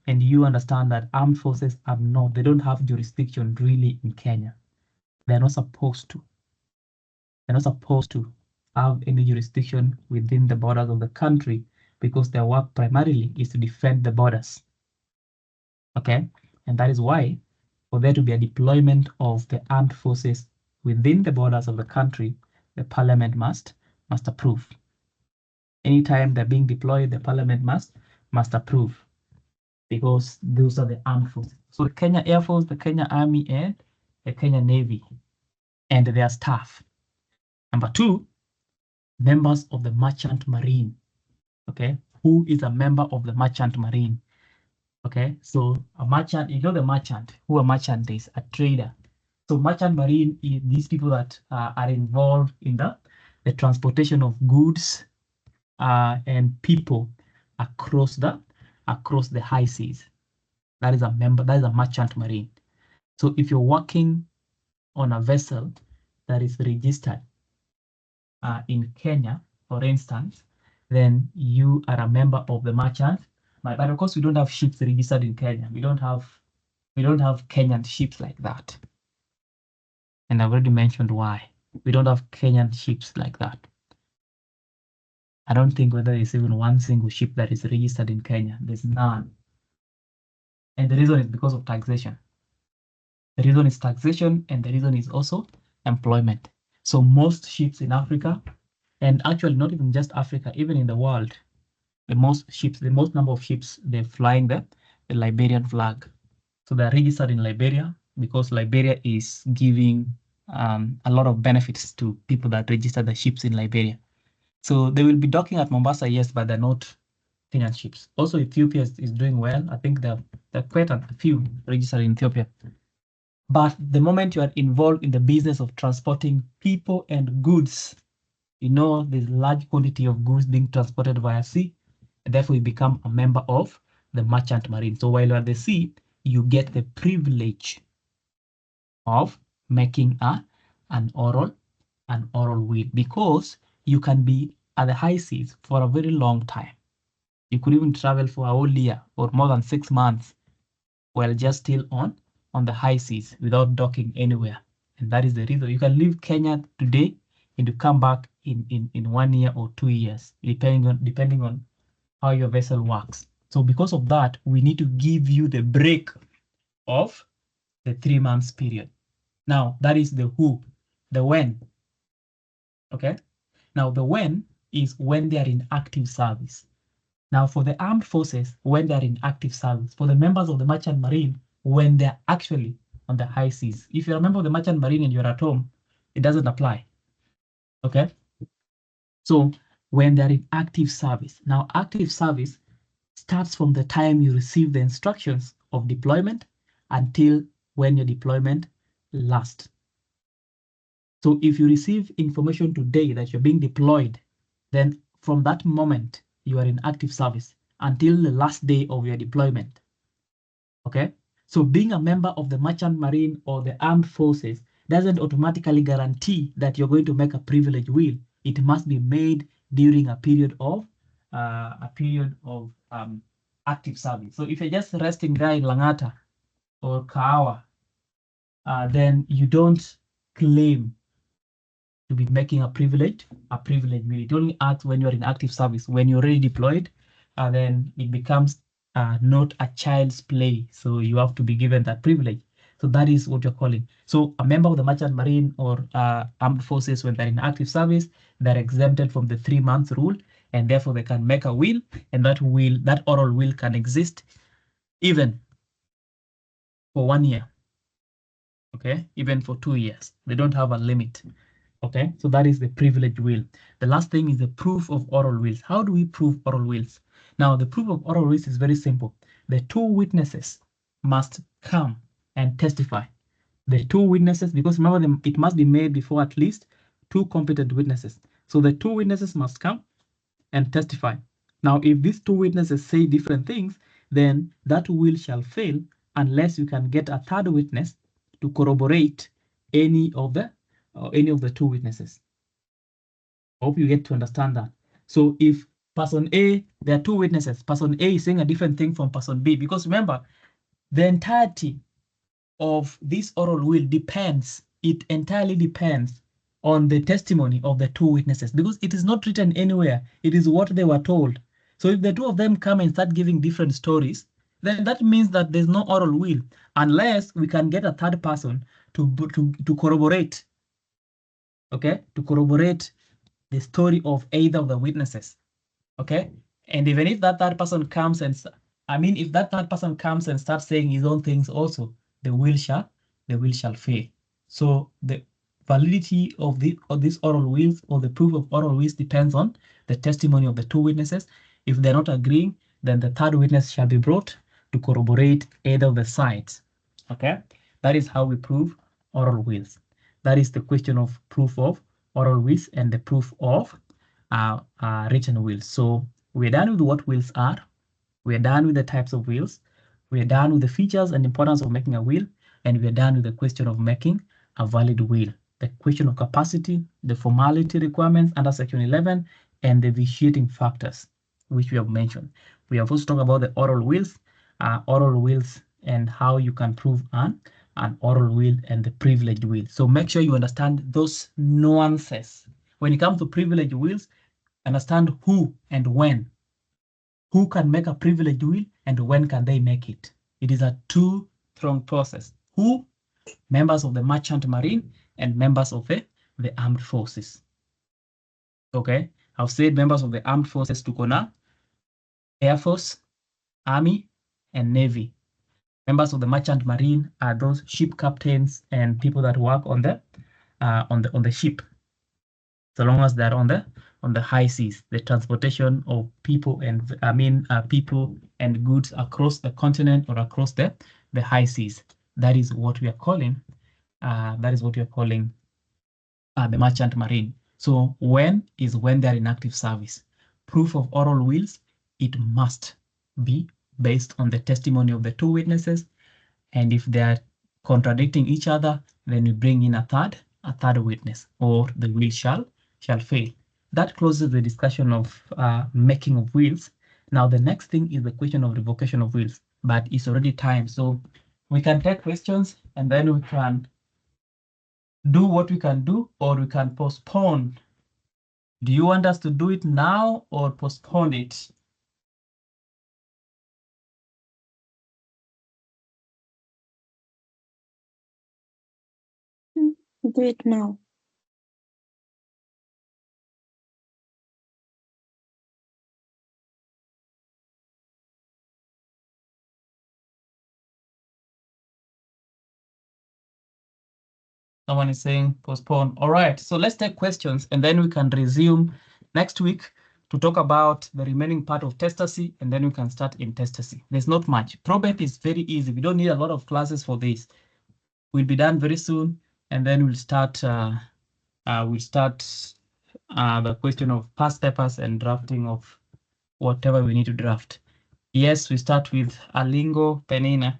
and you understand that armed forces are not, they don't have jurisdiction really in Kenya. They're not supposed to. They're not supposed to have any jurisdiction within the borders of the country because their work primarily is to defend the borders. Okay, and that is why for there to be a deployment of the armed forces within the borders of the country, the parliament must approve. Anytime they're being deployed, the parliament must approve because those are the armed forces. So the Kenya Air Force, the Kenya Army, and the Kenya Navy and their staff. Number 2, members of the merchant marine. Okay, who is a member of the merchant marine? Okay, so a merchant, you know the merchant, who a merchant is, a trader. So merchant marine is these people that are involved in the transportation of goods and people across the high seas. That is a member, that is a merchant marine. So if you're working on a vessel that is registered in Kenya, for instance, then you are a member of the merchant. But of course, we don't have ships registered in Kenya. We don't have Kenyan ships like that. And I've already mentioned why. We don't have Kenyan ships like that. I don't think whether there's even one single ship that is registered in Kenya. There's none. And the reason is because of taxation. The reason is taxation, and the reason is also employment. So most ships in Africa, and actually not even just Africa, even in the world, the most number of ships, they're flying the Liberian flag. So they're registered in Liberia because Liberia is giving a lot of benefits to people that register the ships in Liberia. So they will be docking at Mombasa, yes, but they're not Kenyan ships. Also, Ethiopia is doing well. I think there are quite a few registered in Ethiopia. But the moment you are involved in the business of transporting people and goods, you know there's large quantity of goods being transported via sea, and therefore you become a member of the merchant marine. So while you're at the sea, you get the privilege of making an oral will, because you can be at the high seas for a very long time. You could even travel for a whole year or more than 6 months while just still on the high seas without docking anywhere. And that is the reason you can leave Kenya today and you come back in 1 year or 2 years, depending on how your vessel works. So because of that, we need to give you the break of the 3 months period. Now that is the who, the when. Okay. Now the when is when they are in active service. Now for the armed forces, when they are in active service. For the members of the merchant marine, when they're actually on the high seas. If you're a member of the merchant marine and you're at home, it doesn't apply. Okay. So when they're in active service. Now active service starts from the time you receive the instructions of deployment until when your deployment lasts. So if you receive information today that you're being deployed, then from that moment you are in active service until the last day of your deployment. Okay? So being a member of the merchant marine or the armed forces doesn't automatically guarantee that you're going to make a privilege will. It must be made during a period of active service. So if you're just resting there in Langata or Kawa, then you don't claim to be making a privilege will. It only acts when you're in active service. When you're already deployed, then it becomes not a child's play. So you have to be given that privilege. So that is what you're calling. So a member of the merchant marine or armed forces, when they're in active service, they're exempted from the 3 months rule, and therefore they can make a will, and that oral will can exist even for 1 year. Okay, even for 2 years. They don't have a limit. Okay, so that is the privilege will. The last thing is the proof of oral wills. How do we prove oral wills? Now, the proof of oral wills is very simple. The 2 witnesses must come and testify. The 2 witnesses, because remember, it must be made before at least 2 competent witnesses. So the 2 witnesses must come and testify. Now, if these 2 witnesses say different things, then that will shall fail unless you can get a 3rd witness to corroborate any of the 2 witnesses. Hope you get to understand that. So if person A, there are 2 witnesses, person A is saying a different thing from person B, because remember, the entirety of this oral will it entirely depends on the testimony of the 2 witnesses, because it is not written anywhere. It is what they were told. So if the 2 of them come and start giving different stories, then that means that there's no oral will, unless we can get a 3rd person to corroborate. Okay, to corroborate the story of either of the witnesses. Okay, and even if that 3rd person comes and if that 3rd person comes and starts saying his own things also, the will shall fail. So the validity of these oral wills or the proof of oral wills depends on the testimony of the 2 witnesses. If they're not agreeing, then the 3rd witness shall be brought to corroborate either of the sides. Okay, that is how we prove oral wills. That is the question of proof of oral wills and the proof of written wills. So we're done with what wills are. We're done with the types of wills. We're done with the features and importance of making a will, and we're done with the question of making a valid will. The question of capacity, the formality requirements under Section 11, and the vitiating factors, which we have mentioned. We have also talked about the oral wills and how you can prove an oral will and the privileged will. So make sure you understand those nuances. When it comes to privileged wills, understand who and when. Who can make a privileged will and when can they make it? It is a two-pronged process. Who? Members of the Merchant Marine and members of the armed forces. Okay, I've said members of the armed forces to Kona, Air Force, Army, and Navy. Members of the Merchant Marine are those ship captains and people that work on the ship. So long as they're on the high seas, the transportation of people and people and goods across the continent or across the high seas. That is what we are calling. The Merchant Marine. So when they're in active service. Proof of oral wills, it must be based on the testimony of the two witnesses. And if they are contradicting each other, then you bring in a third witness, or the will shall fail. That closes the discussion of making of wills. Now the next thing is the question of revocation of wills, but it's already time. So we can take questions and then we can do what we can do, or we can postpone. Do you want us to do it now or postpone it? Do it now. Someone is saying postpone. All right, so let's take questions and then we can resume next week to talk about the remaining part of testacy, and then we can start intestacy. There's not much. Probate is very easy. We don't need a lot of classes for this. We'll be done very soon, and then we'll start the question of past papers and drafting of whatever we need to draft. Yes, we start with Alingo Penina.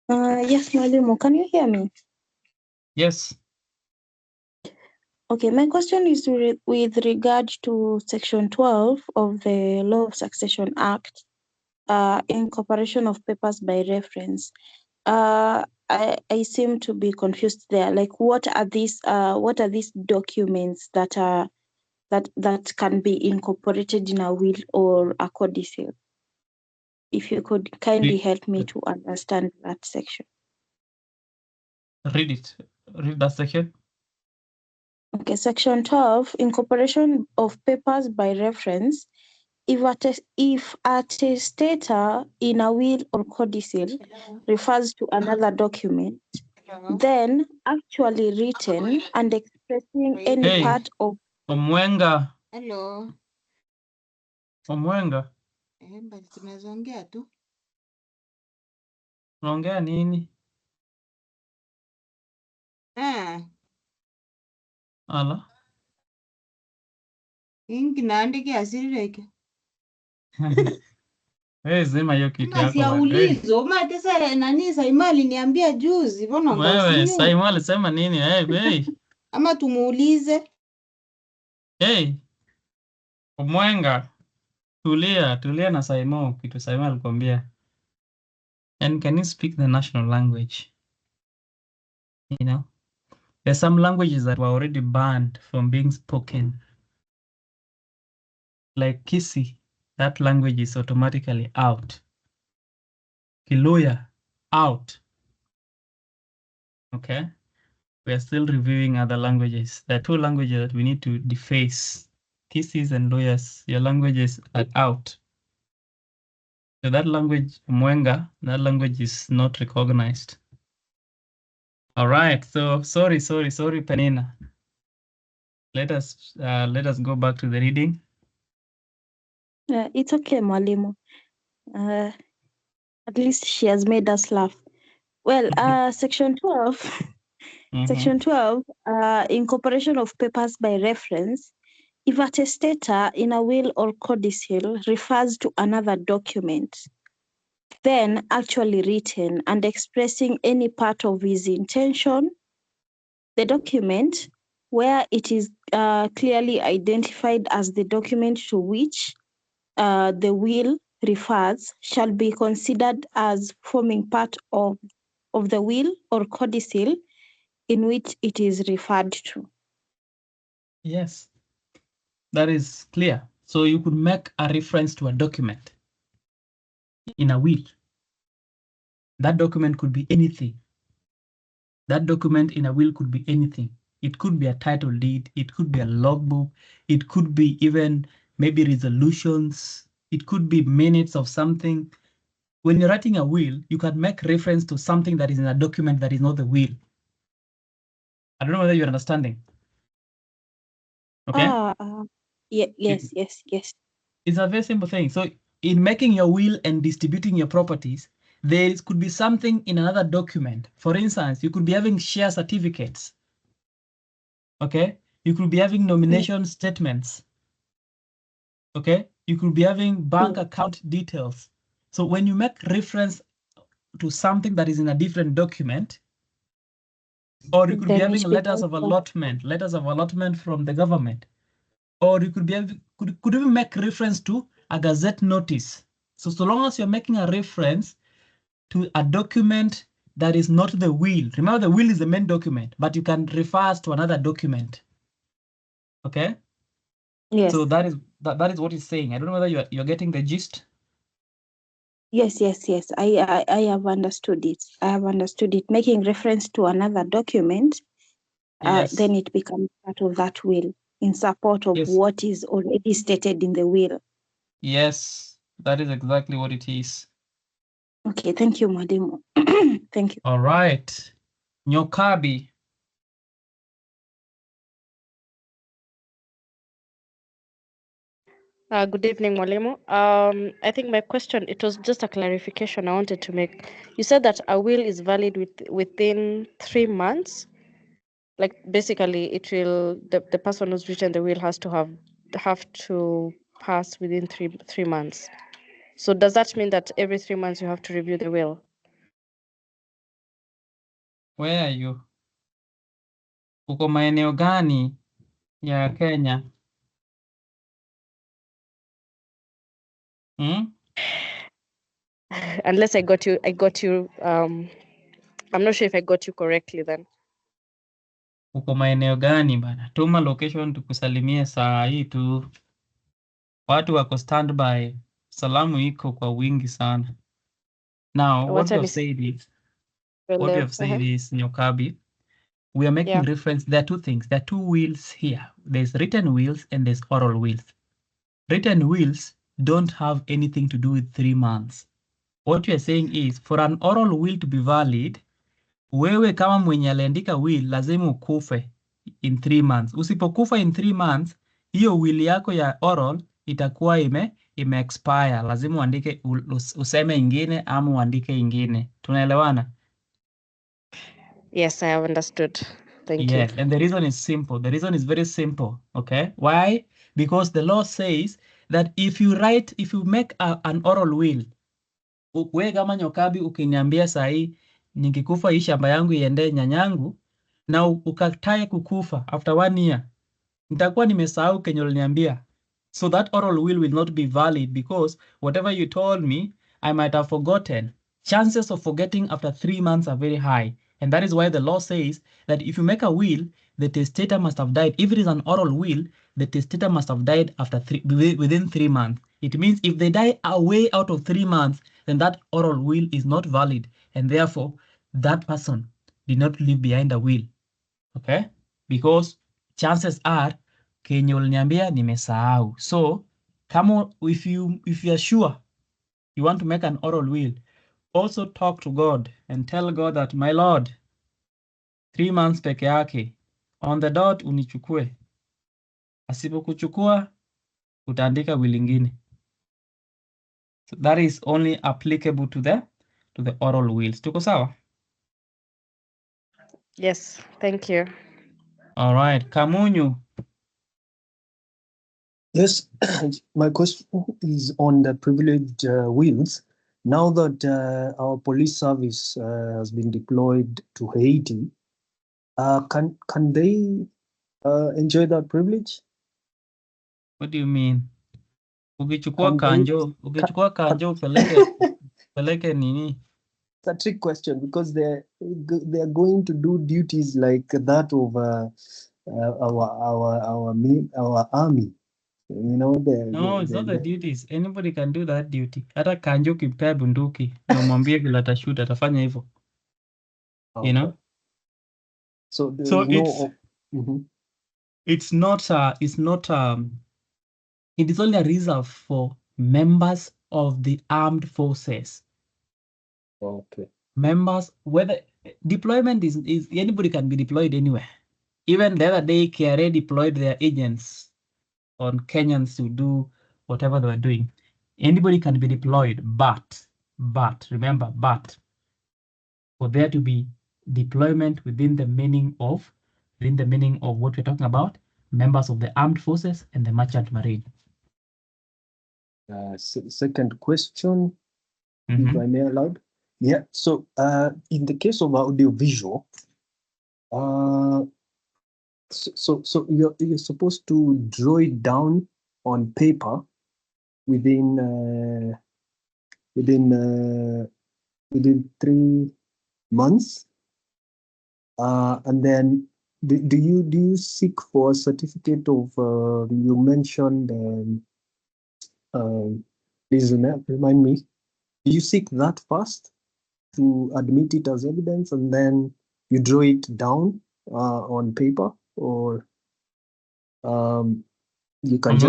Yes, Mwalimu, can you hear me? Yes. Okay, my question is with regard to Section 12 of the Law of Succession Act, incorporation of papers by reference. I seem to be confused there. Like, what are these documents that can be incorporated in a will or a codicil? If you could kindly help me to understand that section. Read it. Read that section. Okay, Section 12, incorporation of papers by reference. If a testator in a will or codicil refers to another document, then actually written and expressing any part of... Omwenga. Hello. Omwenga. Basi tunaweza ongea tu. Unaongea nini? Ala. Ingi naandika asirike. Wewe zima hiyo kitu yako. Basi aulizo, tesa nani Saima aliniambia juzi, mbona wewe Saima alisema nini? Hey. Ama tumuulize. Hey. Omwenga. Tulia na Saimo, kitu Saima alikwambia. And can you speak the national language? You know, there's some languages that were already banned from being spoken. Like Kisi, that language is automatically out. Kiluya, out. Okay, we are still reviewing other languages. There are two languages that we need to deface. Kisis and Luyas, your languages are out. So that language, Mwenga, that language is not recognized. All right, so sorry, Penina. Let us go back to the reading. It's okay, Mwalimu. At least she has made us laugh. Well, Section 12, Section 12, incorporation of papers by reference. If a testator in a will or codicil refers to another document, then actually written and expressing any part of his intention, the document where it is clearly identified as the document to which the will refers shall be considered as forming part of the will or codicil in which it is referred to. Yes, that is clear. So you could make a reference to a document in a will. That document could be anything. That document in a will could be anything. It could be a title deed. It could be a logbook. It could be even maybe resolutions. It could be minutes of something. When you're writing a will, you can make reference to something that is in a document that is not the will. I don't know whether you're understanding. Okay? Yes. It's a very simple thing. So in making your will and distributing your properties, there could be something in another document. For instance, you could be having share certificates. Okay? You could be having nomination statements. Okay? You could be having bank account details. So when you make reference to something that is in a different document, or you could be having letters of allotment from the government, or you could be having, could even make reference to a gazette notice. So long as you're making a reference to a document that is not the will. Remember, the will is the main document, but you can refer to another document. Okay? Yes. So that is what it's saying. I don't know whether you're getting the gist. Yes. I have understood it. Making reference to another document, Yes. then it becomes part of that will in support of what is already stated in the will. Yes, that is exactly what it is. Okay, thank you, Madam. Thank you. All right. Nyokabi. Good evening, Mwalimu. I think my question, it was just a clarification I wanted to make. You said that a will is valid within 3 months. Like basically, it will the person who's written the will has to have to pass within three months. So does that mean that every 3 months you have to review the will? Where are you? Uko maeneo gani ya Kenya? Unless I got you. I'm not sure if I got you correctly then. Uko maeneo gani bana? Tuma location tukusalimie saa hii tu. Watu wako standby. Salamu iko kwa wingi sana. Now, what we have said is, Nyokabi, we are making reference. There are two things. There are two wills here. There's written wills and there's oral wills. Written wills don't have anything to do with 3 months. What you are saying is, for an oral will to be valid, wewe kama mwenye aliandika will lazima ukufe in 3 months. Usipokufa in 3 months, hiyo will yako ya oral itakuwa ime expire. Lazima uandike useme ingine ama uandike ingine. Tunaelewana? Yes, I have understood. Thank you. Yes, and the reason is simple. The reason is very simple. Okay, why? Because the law says that if you make an oral will, we kama Nyokabi ukiniambia sahi nikikufa hii shamba yangu iende nyanyangu na ukatae kukufa after 1 year, nitakuwa nimesahau kenye uliniambia. So that oral will not be valid because whatever you told me, I might have forgotten. Chances of forgetting after 3 months are very high. And that is why the law says that if you make a will, the testator must have died. If it is an oral will, the testator must have died within 3 months. It means if they die away out of 3 months, then that oral will is not valid. And therefore, that person did not leave behind a will. Okay? Because chances are kenye uliniambia nimesahau. So, if you are sure you want to make an oral will, also talk to God and tell God that, my Lord, 3 months peke yake, on the dot unichukue. Asipokuchukua utaandika will ingine. So that is only applicable to the oral wills. Tuko sawa? Yes, thank you. All right, Kamunyu. Yes, my question is on the privileged wills. Now that our police service has been deployed to Haiti, can they enjoy that privilege? What do you mean? Ukichukua Can they? kanjo peleke nini? It's a trick question because they're going to do duties like that of our army. You know, No, it's not the duties. Anybody can do that duty. Hata kanjo ukimpea bunduki na umwambie vile atashoot atafanya hivyo. You know? So there So is no. it's not it is only a reserve for members of the armed forces. Okay. Members, whether deployment is anybody can be deployed anywhere. Even the other day, KRA deployed their agents on Kenyans to do whatever they were doing. Anybody can be deployed, but remember, for there to be deployment within the meaning of what we're talking about, members of the armed forces and the merchant marine. Second question, if I may allow. Yeah. So in the case of audiovisual, so you're supposed to draw it down on paper within 3 months, and then do you seek for a certificate of you mentioned please remind me, do you seek that first to admit it as evidence and then you draw it down on paper, or you can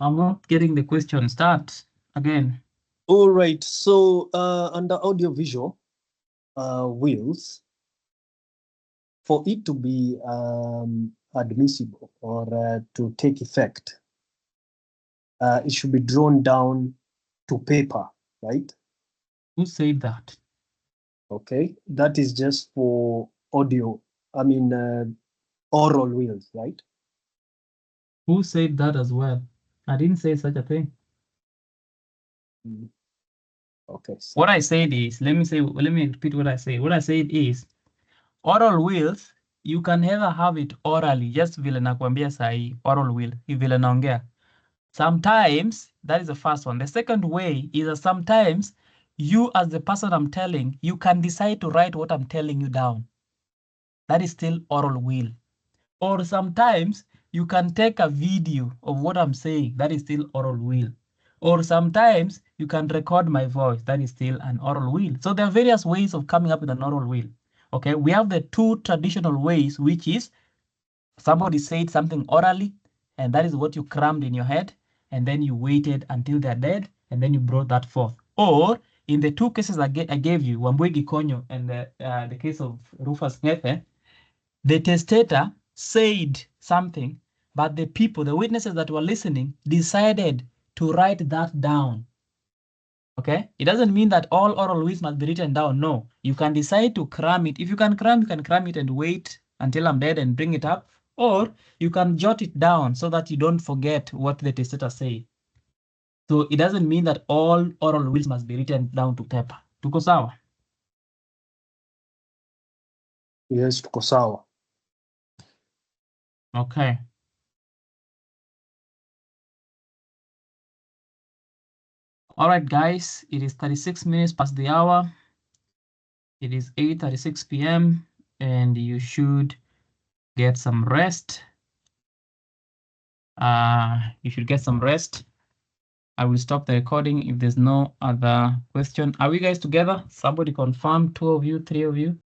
I'm not getting the question. Start again. All right. So under audiovisual wills, for it to be admissible or to take effect, it should be drawn down to paper, right? Who said that? Okay, that is just for audio. I mean, oral wills, right? Who said that as well? I didn't say such a thing. Okay. What I said is, let me repeat what I said. What I said is, oral wills, you can never have it orally, just vile nakwambia sahi, oral will, vile naongea. Sometimes, that is the first one. The second way is that sometimes you as the person I'm telling, you can decide to write what I'm telling you down. That is still oral will. Or sometimes you can take a video of what I'm saying. That is still oral will. Or sometimes you can record my voice. That is still an oral will. So there are various ways of coming up with an oral will. Okay, we have the two traditional ways, which is somebody said something orally, and that is what you crammed in your head, and then you waited until they're dead, and then you brought that forth. Or in the two cases I gave you, Wambui Konyo and the case of Rufus Ngefe, the testator said something, but the people, the witnesses that were listening, decided to write that down. Okay, it doesn't mean that all oral wills must be written down. No, you can decide to cram it. If you can cram it and wait until I'm dead and bring it up, or you can jot it down so that you don't forget what the testator said. So it doesn't mean that all oral wills must be written down to paper. Tuko sawa? Yes, tuko sawa. Okay. All right, guys, it is 36 minutes past the hour. It is 8:36 p.m. and you should get some rest. You should get some rest. I will stop the recording if there's no other question. Are we guys together? Somebody confirm, 2 of you, 3 of you?